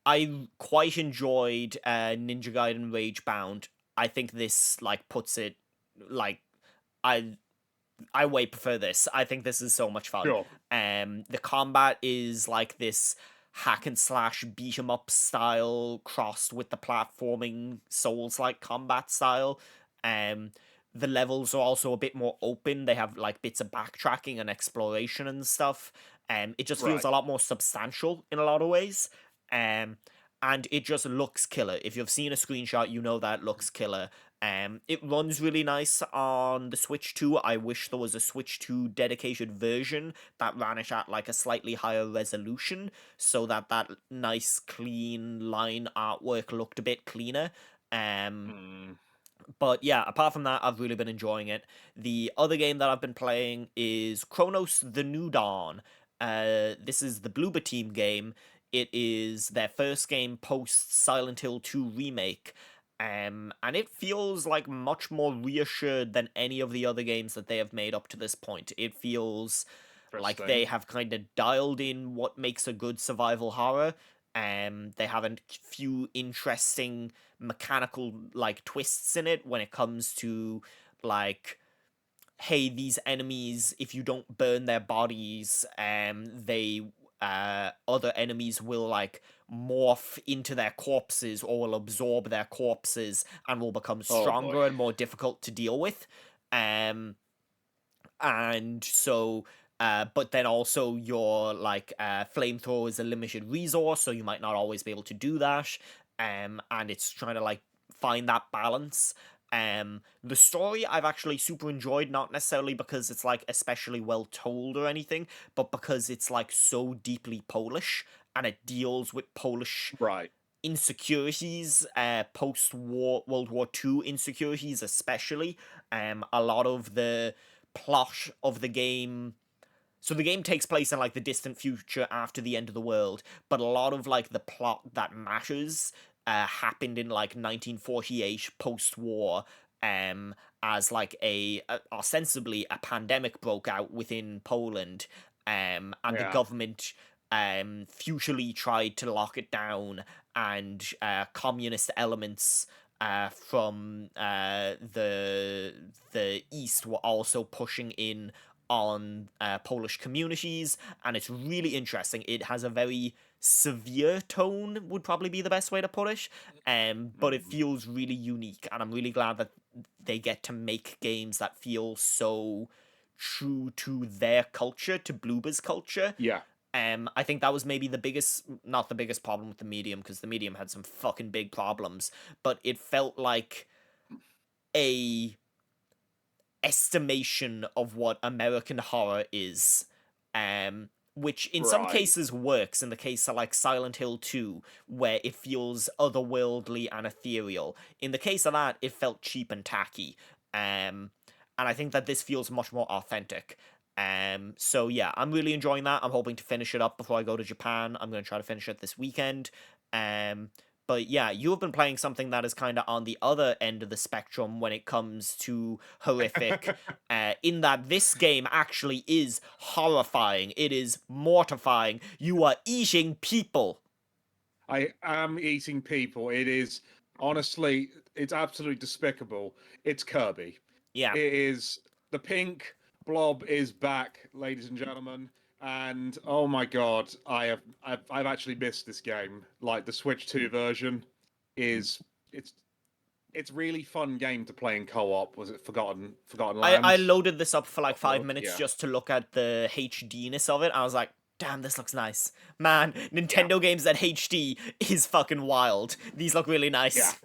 I quite enjoyed Ninja Gaiden Rage Bound. I think this like puts it like I I way prefer this. I think this is so much fun. Sure. The combat is like this hack and slash beat 'em up style crossed with the platforming Souls like combat style. Um, the levels are also a bit more open. They have like bits of backtracking and exploration and stuff. It just feels Right. a lot more substantial in a lot of ways. Um, and it just looks killer. If you've seen a screenshot, you know that it looks killer. It runs really nice on the Switch 2. I wish there was a Switch 2 dedicated version that ran it at like a slightly higher resolution so that that nice clean line artwork looked a bit cleaner. Um, Hmm. but yeah, apart from that, I've really been enjoying it. The other game that I've been playing is Chronos: The New Dawn. This is the Bloober Team game. It is their first game post Silent Hill 2 remake. And it feels like much more reassured than any of the other games that they have made up to this point. It feels like they Interesting. have kind of dialed in what makes a good survival horror. They have a few interesting mechanical like twists in it when it comes to like, hey, these enemies, if you don't burn their bodies, they other enemies will like morph into their corpses or will absorb their corpses and will become Oh boy. stronger and more difficult to deal with. Um, and so but then also your like flamethrower is a limited resource, so you might not always be able to do that. And it's trying to like find that balance. The story I've actually super enjoyed, not necessarily because it's like especially well told or anything, but because it's like so deeply Polish and it deals with Polish Right. insecurities, post-war World War II insecurities especially. A lot of the plot of the game, so the game takes place in like the distant future after the end of the world, but a lot of like the plot that matters happened in like 1948 post-war, as like ostensibly a pandemic broke out within Poland, and the Yeah. government futilely tried to lock it down, and communist elements from the east were also pushing in on Polish communities, and it's really interesting. It has a very severe tone, would probably be the best way to put it, but it Mm. feels really unique, and I'm really glad that they get to make games that feel so true to their culture, to Bloober's culture. Yeah. I think that was maybe the biggest, not the biggest problem with the medium, because the medium had some fucking big problems, but it felt like a estimation of what American horror is, which in some Right. cases works. In the case of like Silent Hill 2, where it feels otherworldly and ethereal. In the case of that, it felt cheap and tacky. And I think that this feels much more authentic. So yeah, I'm really enjoying that. I'm hoping to finish it up before I go to Japan. I'm going to try to finish it this weekend. Um, but yeah, you have been playing something that is kind of on the other end of the spectrum when it comes to horrific, in that this game actually is horrifying. It is mortifying. You are eating people. I am eating people. It is honestly, it's absolutely despicable. It's Kirby. Yeah. It is the pink blob is back, ladies and gentlemen. And oh my god, I've actually missed this game. Like the Switch 2 version is it's it's really fun game to play in co-op. Was it Forgotten I Lands? loaded this up for like 5 minutes Yeah. just to look at the HDness of it. I was like, damn, this looks nice. Man, Yeah. Nintendo games at HD is fucking wild. These look really Yeah. nice.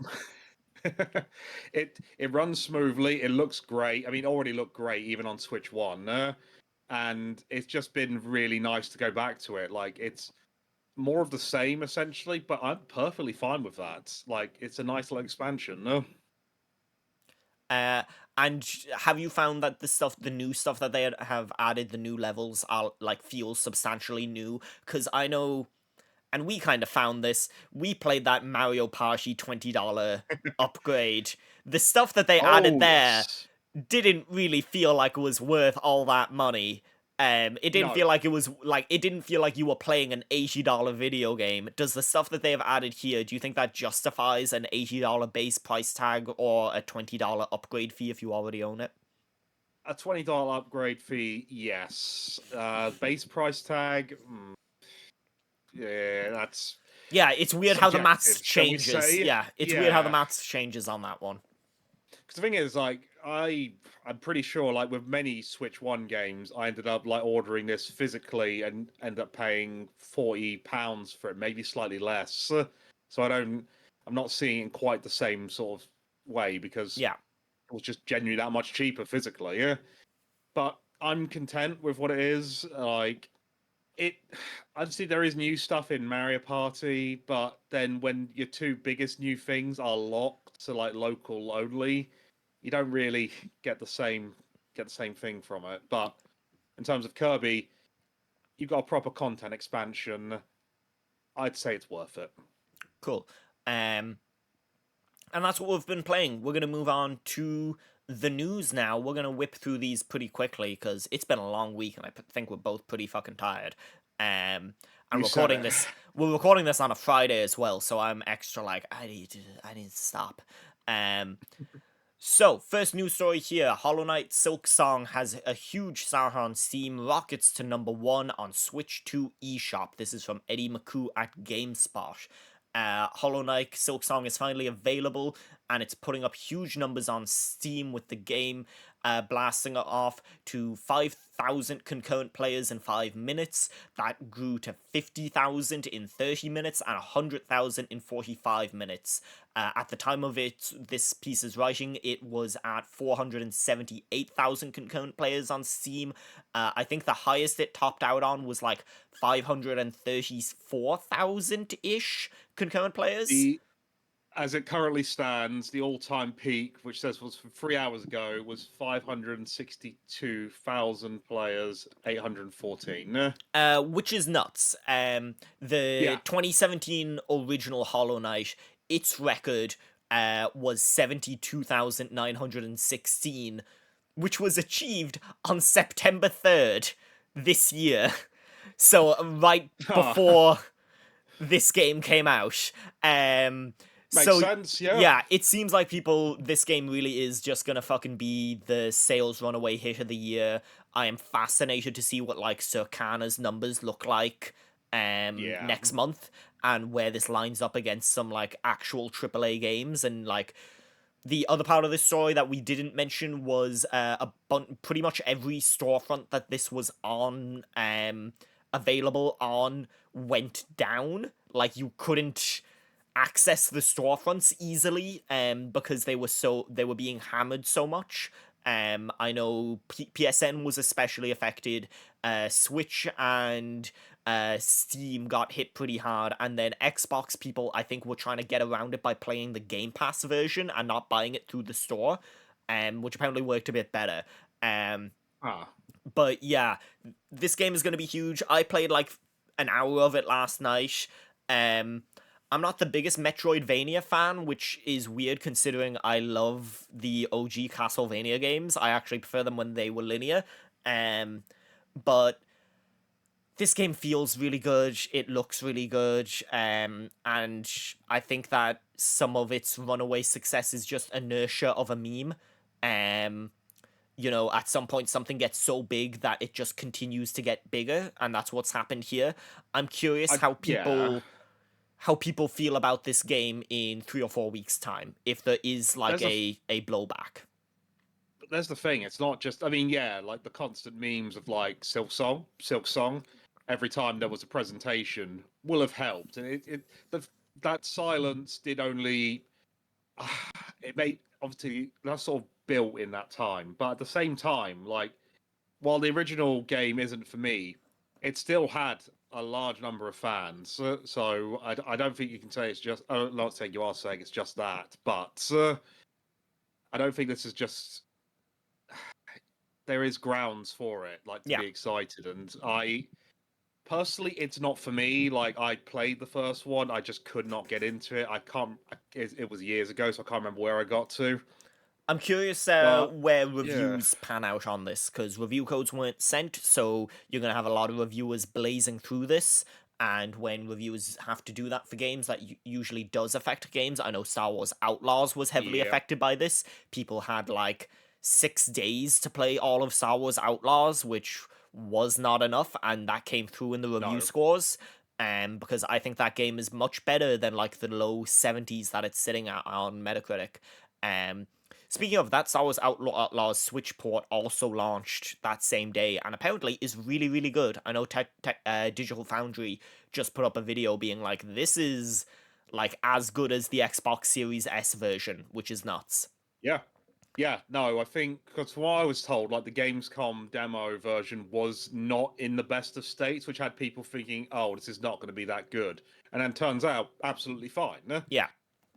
It runs smoothly. It looks great. I mean, already looked great even on Switch One, and it's just been really nice to go back to it. Like it's more of the same essentially, but I'm perfectly fine with that. Like it's a nice little expansion. No, Uh, and have you found that the new stuff that they have added, the new levels are like feel substantially new? Because I know, and we kind of found this. We played that Mario Party $20 upgrade. The stuff that they added oh there yes, didn't really feel like it was worth all that money. It didn't no, feel like it didn't feel like you were playing an $80 video game. Does the stuff that they have added here, do you think that justifies an $80 base price tag or a $20 upgrade fee if you already own it? a $20 upgrade fee. Yes, base price tag. Yeah, that's Yeah, it's weird how the maths subjective, shall we changes. say? Yeah, it's weird how the Yeah. maths changes on that one. Because the thing is, like, I'm pretty sure, like, with many Switch One games, I ended up like ordering this physically and end up paying £40 for it, maybe slightly less. So I'm not seeing it in quite the same sort of way because Yeah. it was just genuinely that much cheaper physically. Yeah, but I'm content with what it is. Like, it obviously there is new stuff in Mario Party, but then when your two biggest new things are locked to like local only, you don't really get the same thing from it. But in terms of Kirby, you've got a proper content expansion. I'd say it's worth it. Cool. And that's what we've been playing. We're going to move on to the news now. We're going to whip through these pretty quickly because it's been a long week and I think we're both pretty fucking tired. And You said recording it. this, we're recording this on a Friday as well, so I'm extra like, I need to stop. Um, so, first news story here. Hollow Knight Silk Song has a huge start on Steam, rockets to #1 on Switch 2 eShop. This is from Eddie McCoo at GameSpot. Hollow Knight Silk Song is finally available, and it's putting up huge numbers on Steam with the game blasting it off to 5,000 concurrent players in 5 minutes. That grew to 50,000 in 30 minutes and 100,000 in 45 minutes. At the time of this piece's writing, it was at 478,000 concurrent players on Steam. I think the highest it topped out on was like 534,000 ish concurrent players. The As it currently stands, the all-time peak, which says was from 3 hours ago, was 562,000 players, 814. Which is nuts. The Yeah, 2017 original Hollow Knight, its record was 72,916, which was achieved on September 3rd this year. So right Ah, before this game came out. Um, makes so sense. Yeah. yeah, it seems like this game really is just gonna fucking be the sales runaway hit of the year. I am fascinated to see what like Circana's numbers look like Yeah. next month, and where this lines up against some like actual AAA games. And like the other part of the story that we didn't mention was pretty much every storefront that this was on available on went down. Like you couldn't access the storefronts easily because they were being hammered so much. I know PSN was especially affected. Switch and Steam got hit pretty hard, and then Xbox people I think were trying to get around it by playing the Game Pass version and not buying it through the store, which apparently worked a bit better. Um, Ah. but yeah, this game is going to be huge. I played like an hour of it last night. Um, I'm not the biggest Metroidvania fan, which is weird considering I love the OG Castlevania games. I actually prefer them when they were linear. Um, but this game feels really good. It looks really good. And I think that some of its runaway success is just inertia of a meme. Um, at some point something gets so big that it just continues to get bigger, and that's what's happened here. I'm curious I yeah. how people feel about this game in 3 or 4 weeks' time, if there is like There's a a blowback. there's the thing. It's not just. I mean, yeah, like the constant memes of like Silk Song. Every time there was a presentation will have helped, and that silence did only. It made obviously that's sort of built in that time, but at the same time, like while the original game isn't for me, it still had a large number of fans. So I don't think you can say it's just. I'm not saying you are saying it's just that, but I don't think this is just there is grounds for it, like to Yeah. be excited. And I personally, it's not for me. Like I played the first one, I just could not get into it. I can't. It was years ago, so I can't remember where I got to. I'm curious But where yeah, reviews pan out on this, because review codes weren't sent, so you're going to have a lot of reviewers blazing through this. And when reviewers have to do that for games, that usually does affect games. I know Star Wars Outlaws was heavily yeah, affected by this. People had like 6 days to play all of Star Wars Outlaws, which was not enough, and that came through in the review no, scores. Because I think that game is much better than like the low 70s that it's sitting at on Metacritic. Um, Speaking of that, Star Wars Outlaws Switch port also launched that same day, and apparently is really, really good. I know Digital Foundry just put up a video being like, "This is like as good as the Xbox Series S version," which is nuts. yeah. Yeah, no, I think because from what I was told, like the Gamescom demo version was not in the best of states, which had people thinking, "Oh, this is not going to be that good," and then turns out absolutely fine. Yeah,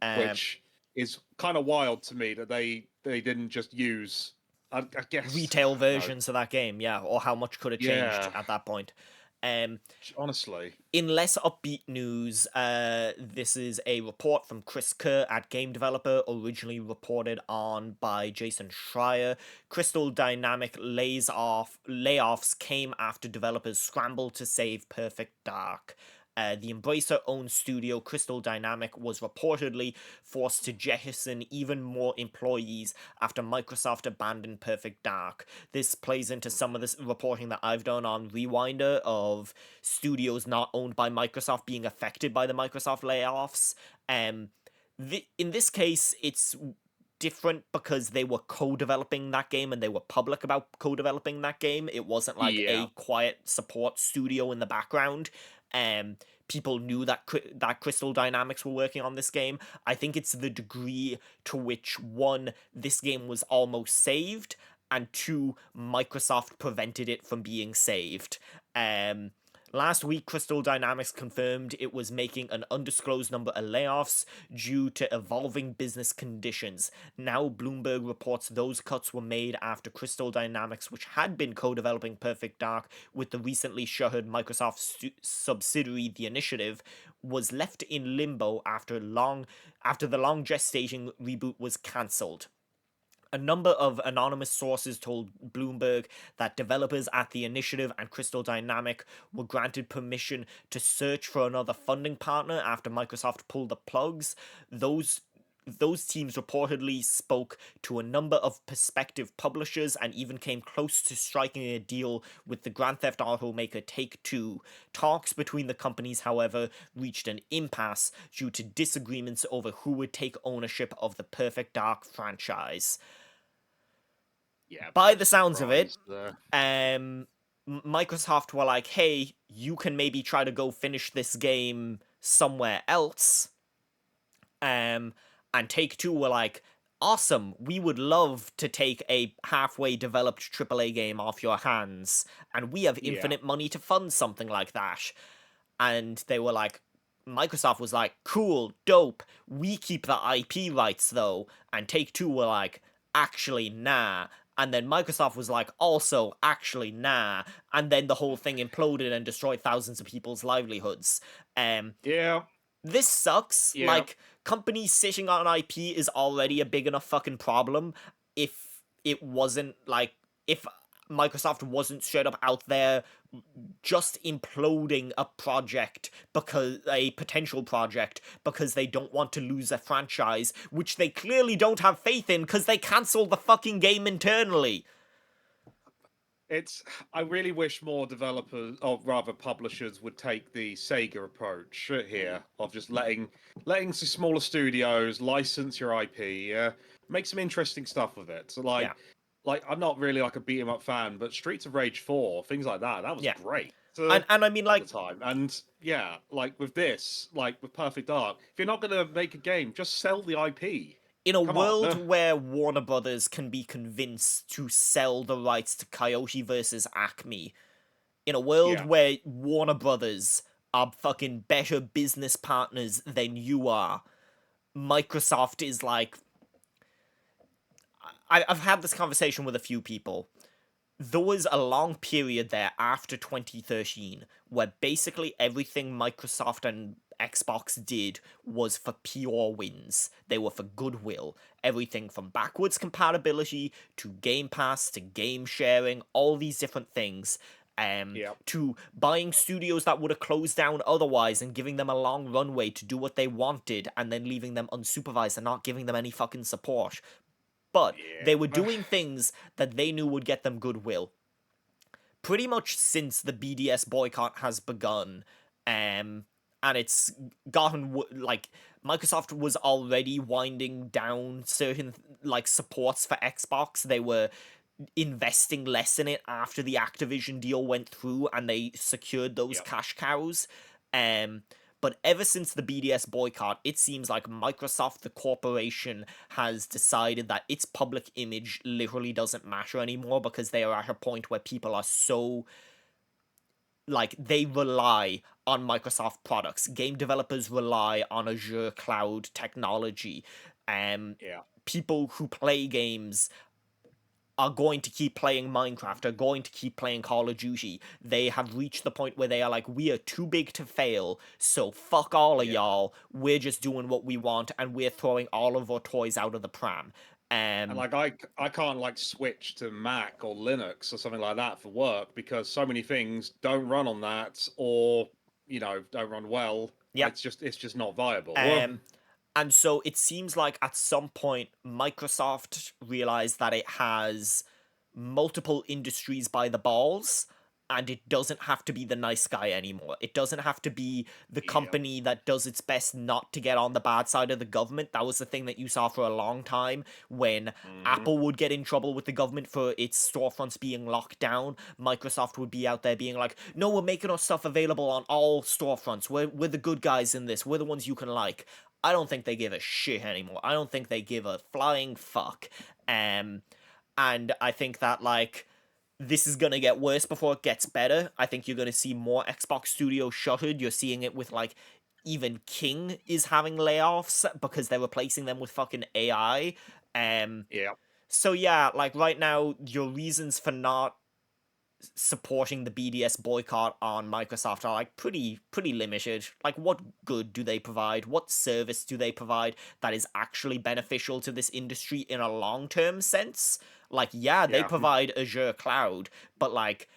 um, Which is kind of wild to me that they didn't just use. I guess retail I don't know. versions of that game, yeah, or how much could it changed Yeah, at that point? Um, honestly, In less upbeat news, this is a report from Chris Kerr at Game Developer, originally reported on by Jason Schreier. Crystal Dynamic layoffs came after developers scrambled to save Perfect Dark. The Embracer-owned studio Crystal Dynamic was reportedly forced to jettison even more employees after Microsoft abandoned Perfect Dark. This plays into some of this reporting that I've done on Rewinder of studios not owned by Microsoft being affected by the Microsoft layoffs. Um, in this case, it's different because they were co-developing that game and they were public about co-developing that game. It wasn't like yeah, a quiet support studio in the background. Um, People knew that Crystal Dynamics were working on this game. I think it's the degree to which one, this game was almost saved, and two, Microsoft prevented it from being saved. Um, Last week, Crystal Dynamics confirmed it was making an undisclosed number of layoffs due to evolving business conditions. Now, Bloomberg reports those cuts were made after Crystal Dynamics, which had been co-developing Perfect Dark with the recently shuttered Microsoft subsidiary The Initiative, was left in limbo after the long gestating reboot was cancelled. A number of anonymous sources told Bloomberg that developers at the initiative and Crystal Dynamic were granted permission to search for another funding partner after Microsoft pulled the plugs. Those teams reportedly spoke to a number of prospective publishers and even came close to striking a deal with the Grand Theft Auto maker Take-Two. Talks between the companies, however, reached an impasse due to disagreements over who would take ownership of the Perfect Dark franchise. Yeah, By no the sounds of it, surprise there. Microsoft were like, hey, you can maybe try to go finish this game somewhere else. And Take-Two were like, awesome, we would love to take a halfway developed AAA game off your hands, and we have Yeah. infinite money to fund something like that. And they were like, Microsoft was like, cool, dope, we keep the IP rights though. And Take-Two were like, actually, nah. And then Microsoft was like, also, actually, nah. And then the whole thing imploded and destroyed thousands of people's livelihoods. Yeah. This sucks. Yeah. Like, companies sitting on IP is already a big enough fucking problem. If it wasn't, like, if Microsoft wasn't straight up out there just imploding a project, because a potential project, because they don't want to lose a franchise, which they clearly don't have faith in because they cancelled the fucking game internally. It's. I really wish more developers, or rather publishers, would take the Sega approach here of just letting some smaller studios license your IP, make some interesting stuff with it. So Yeah. like I'm not really like a beat 'em up fan, but Streets of Rage 4, things like that, that was Yeah. great And I mean, at the like, time. And yeah, like with this, like with Perfect Dark, if you're not gonna make a game, just sell the IP. in a Come on. world where Warner Brothers can be convinced to sell the rights to Coyote versus Acme, in a world Yeah. where Warner Brothers are fucking better business partners than you are, Microsoft is like. I've had this conversation with a few people. There was a long period there after 2013 where basically everything Microsoft and Xbox did was for pure wins. They were for goodwill. Everything from backwards compatibility to Game Pass to game sharing, all these different things. Yeah. To buying studios that would have closed down otherwise and giving them a long runway to do what they wanted and then leaving them unsupervised and not giving them any fucking support. But they were Yeah. doing things that they knew would get them goodwill. Pretty much since the BDS boycott has begun, and it's gotten like Microsoft was already winding down certain like supports for Xbox. They were investing less in it after the Activision deal went through and they secured those Yep. cash cows. Um, but ever since the BDS boycott, it seems like Microsoft, the corporation, has decided that its public image literally doesn't matter anymore because they are at a point where people are so. Like, they rely on Microsoft products. Game developers rely on Azure cloud technology. Yeah. People who play games are going to keep playing Minecraft, are going to keep playing Call of Duty. They have reached the point where they are like, we are too big to fail, so fuck all of Yeah. y'all. We're just doing what we want, and we're throwing all of our toys out of the pram. And like I can't like switch to Mac or Linux or something like that for work because so many things don't run on that or don't run well. Yep. It's just not viable. And so it seems like at some point Microsoft realized that it has multiple industries by the balls and it doesn't have to be the nice guy anymore. It doesn't have to be the Yeah. company that does its best not to get on the bad side of the government. That was the thing that you saw for a long time when Hmm. Apple would get in trouble with the government for its storefronts being locked down. Microsoft would be out there being like, no, we're making our stuff available on all storefronts. We're the good guys in this. We're the ones you can like. I don't think they give a shit anymore. I don't think they give a flying fuck. And I think that, like, this is gonna get worse before it gets better. I think you're gonna see more Xbox studios shuttered. You're seeing it with, like, even King is having layoffs because they're replacing them with fucking AI. Yeah. So yeah, like, right now, your reasons for not supporting the BDS boycott on Microsoft are like pretty limited. Like, what good do they provide? What service do they provide that is actually beneficial to this industry in a long-term sense? Like, yeah, they Yeah. provide Azure Cloud, but like,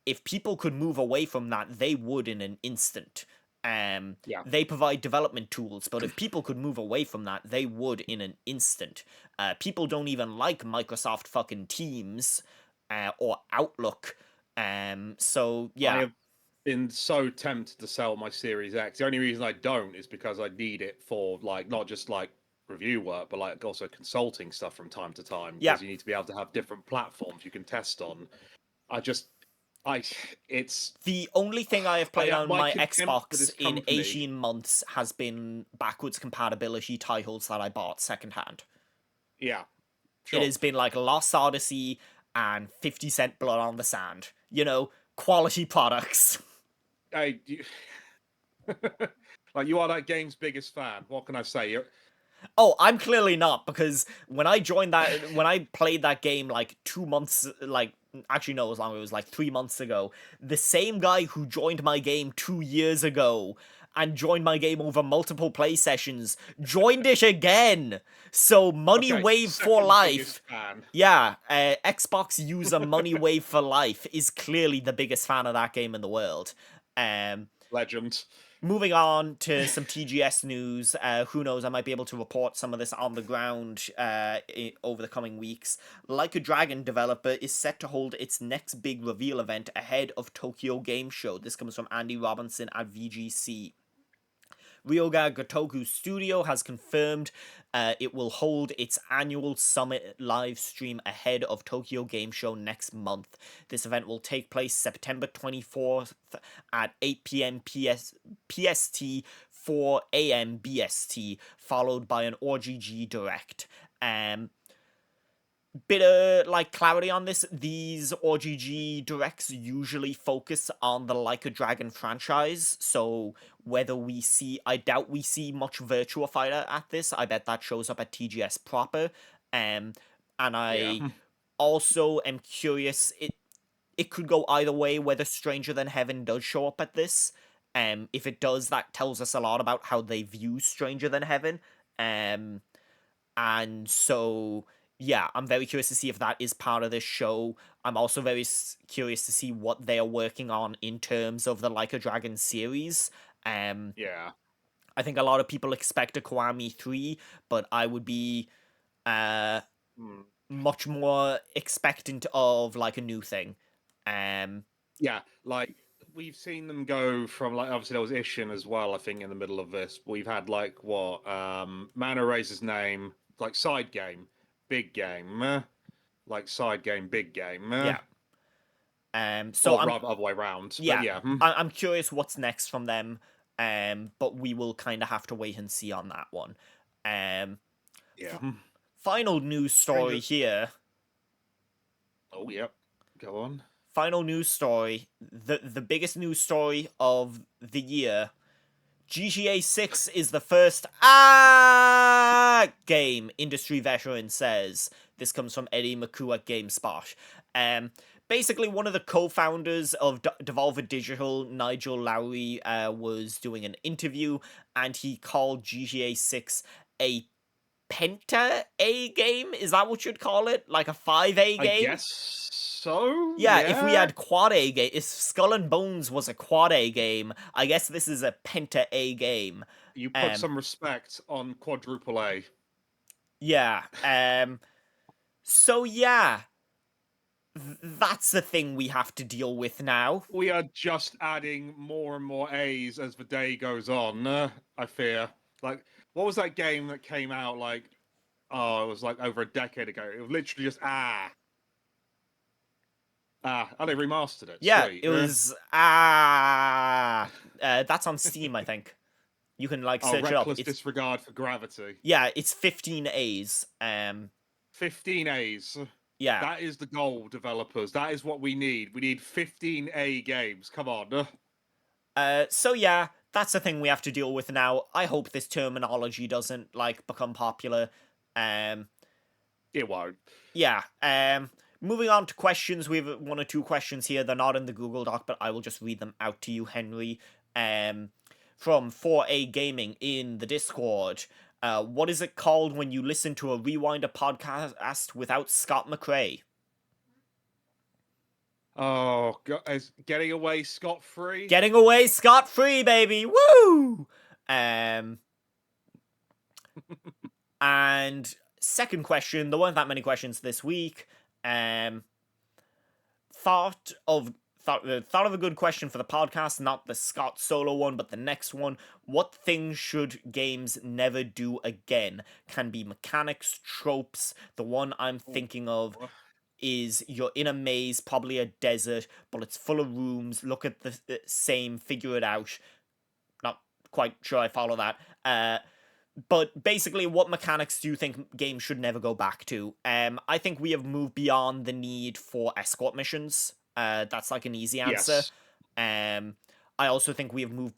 if people could move away from that, they would in an instant. Yeah. They provide development tools, but if people could move away from that, they would in an instant. People don't even like Microsoft fucking Teams or Outlook. So I yeah, have been so tempted to sell my Series X. The only reason I don't is because I need it for like not just like review work, but like also consulting stuff from time to time yeah. because you need to be able to have different platforms you can test on. I just, I, it's, The only thing I have played I on my my contempt for Xbox this in company. 18 months has been backwards compatibility titles that I bought secondhand. Yeah, It sure. has been like Lost Odyssey and 50 Cent Blood on the Sand. You know, quality products. I, like you are that game's biggest fan. What can I say? Oh, I'm clearly not, because when I played that game like 2 months, like, actually no, it was longer, it was like 3 months ago, the same guy who joined my game 2 years ago and joined my game over multiple play sessions joined it again. So, Money Okay, Wave for second biggest life. fan. Yeah, Xbox user Money Wave for life is clearly the biggest fan of that game in the world. Um, Legend. Moving on to some TGS news, who knows, I might be able to report some of this on the ground over the coming weeks. Like a Dragon developer is set to hold its next big reveal event ahead of Tokyo Game Show. This comes from Andy Robinson at VGC. Ryoga Gotoku Studio has confirmed it will hold its annual summit live stream ahead of Tokyo Game Show next month. This event will take place September 24th at 8 p.m. PST, 4 a.m. BST, followed by an RGG Direct. Bit of like clarity on this. These RGG directs usually focus on the Like a Dragon franchise, so whether we see, I doubt we see much Virtua Fighter at this. I bet that shows up at TGS proper. And Yeah. I also am curious, it could go either way whether Stranger Than Heaven does show up at this. If it does, that tells us a lot about how they view Stranger Than Heaven. Um and so, yeah, I'm very curious to see if that is part of this show. I'm also very curious to see what they are working on in terms of the Like a Dragon series. Um, Yeah. I think a lot of people expect a Kiwami 3, but I would be uh, Hmm. much more expectant of like a new thing. Um, Yeah, like we've seen them go from like obviously there was Ishin as well, I think, in the middle of this. We've had like what Mana Raiser's name, like side game, big game, like side game, big game, yeah. So or I'm rather other way around. But yeah, yeah, I'm curious what's next from them. But we will kind of have to wait and see on that one. Um, yeah. Final news story Stranger. here. Oh yep. Go on. Final news story. The biggest news story of the year. GTA 6 is the first game, industry veteran says. This comes from Eddie McCoo at GameSpot. Um, Basically, one of the co-founders of Devolver Digital, Nigel Lowry, was doing an interview, and he called GTA 6 a Penta A game? Is that what you'd call it? Like a 5A I game? guess so. Yeah, if we Yeah. had Quad A game, if Skull and Bones was a Quad A game, I guess this is a Penta A game. You put Um, some respect on quadruple A. yeah. So yeah, that's the thing we have to deal with now. We are just adding more and more A's as the day goes on. I fear. Like, what was that game that came out like? Oh, it was like over a decade ago. It was literally just ah. Oh, they remastered it. Yeah, Sweet. it was that's on Steam, I think. You can like Oh, search it up. reckless It's disregard for gravity. yeah, it's 15 A's. 15 A's. Yeah. That is the goal, developers. That is what we need. We need 15 A games. Come on. So yeah, that's the thing we have to deal with now. I hope this terminology doesn't like become popular. Um It won't. yeah. moving on to questions, we have one or two questions here. They're not in the Google Doc, but I will just read them out to you, Henry. Um, from 4A Gaming in the Discord. What is it called when you listen to a Rewinder podcast without Scott McRae? Oh, is getting away scot-free? Getting away scot-free, baby! Woo! And second question, there weren't that many questions this week. Thought of a good question for the podcast, not the Scott solo one, but the next one. What things should games never do again? Can be mechanics, tropes. The one I'm thinking of is you're in a maze, probably a desert, but it's full of rooms. Look at the same, figure it out. Not quite sure I follow that. But basically, what mechanics do you think games should never go back to? I think we have moved beyond the need for escort missions. That's like an easy answer. Yes. I also think we have moved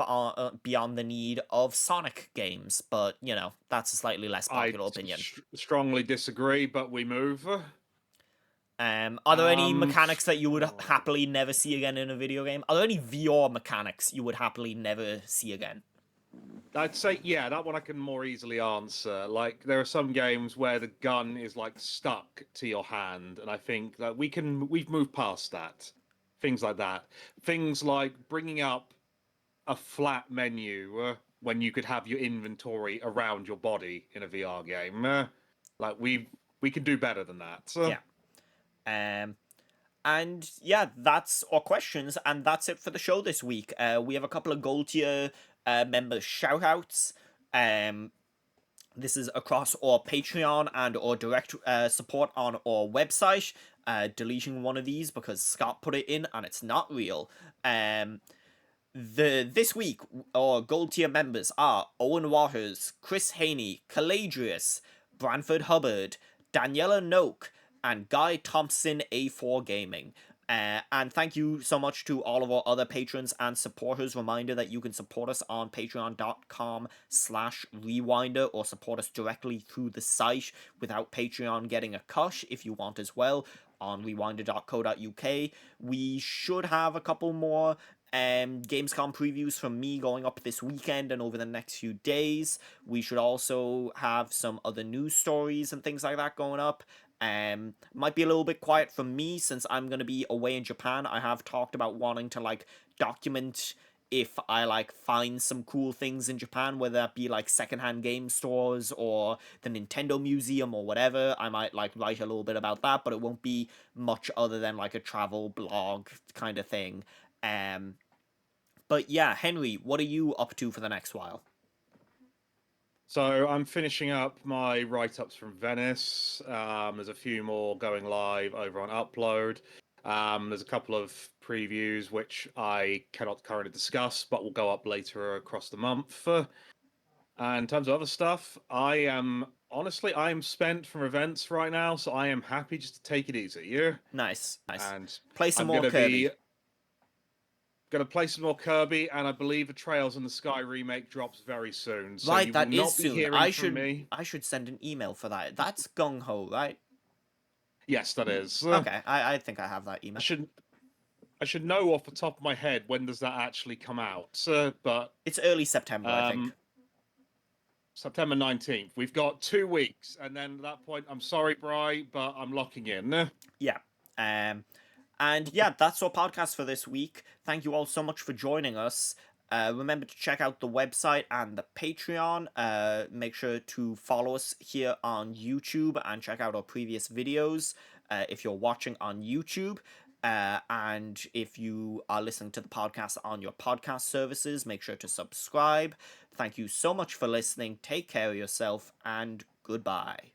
beyond the need of Sonic games, but you know that's a slightly less I popular opinion. strongly disagree, but we move. Are there any mechanics that you would Oh. happily never see again in a video game? Are there any VR mechanics you would happily never see again? I'd say, yeah, that one I can more easily answer. Like, there are some games where the gun is like stuck to your hand, and I think that we've moved past that. Things like that. Things like bringing up a flat menu when you could have your inventory around your body in a VR game. Like we can do better than that. Yeah. And yeah, that's our questions, and that's it for the show this week. We have a couple of gold tier member shout outs. This is across our Patreon and our direct support on our website. Deleting one of these because Scott put it in and it's not real. This week, our gold tier members are Owen Waters, Chris Haney, Caladrius, Branford Hubbard, Daniela Noak, and Guy Thompson A4 Gaming. And thank you so much to all of our other patrons and supporters. Reminder that you can support us on patreon.com/rewinder or support us directly through the site without Patreon getting a cut if you want as well on rewinder.co.uk. We should have a couple more Gamescom previews from me going up this weekend and over the next few days. We should also have some other news stories and things like that going up. Might be a little bit quiet for me since I'm gonna be away in Japan. I have talked about wanting to like document if I like find some cool things in Japan, whether that be like secondhand game stores or the Nintendo Museum or whatever. I might like write a little bit about that, but it won't be much other than like a travel blog kind of thing. But yeah, Henry, what are you up to for the next while? So I'm finishing up my write-ups from Venice. There's a few more going live over on Upload. There's a couple of previews which I cannot currently discuss, but will go up later across the month. And in terms of other stuff, I am spent from events right now, so I am happy just to take it easy. Yeah, Nice. and Play some I'm more gonna Kirby. be gonna play some more Kirby, and I believe the Trails in the Sky remake drops very soon. So Right, you will that is not be soon. hearing from me. I should send an email for that. That's gung ho, right? Yes, that is. Okay, I think I have that I email. should I should know off the top of my head when does that actually come out. But It's early September, I think. September 19th. We've got 2 weeks, and then at that point, I'm sorry, Bri, but I'm locking in. Yeah. And yeah, that's our podcast for this week. Thank you all so much for joining us. Remember to check out the website and the Patreon. Make sure to follow us here on YouTube and check out our previous videos if you're watching on YouTube. And if you are listening to the podcast on your podcast services, make sure to subscribe. Thank you so much for listening. Take care of yourself and goodbye.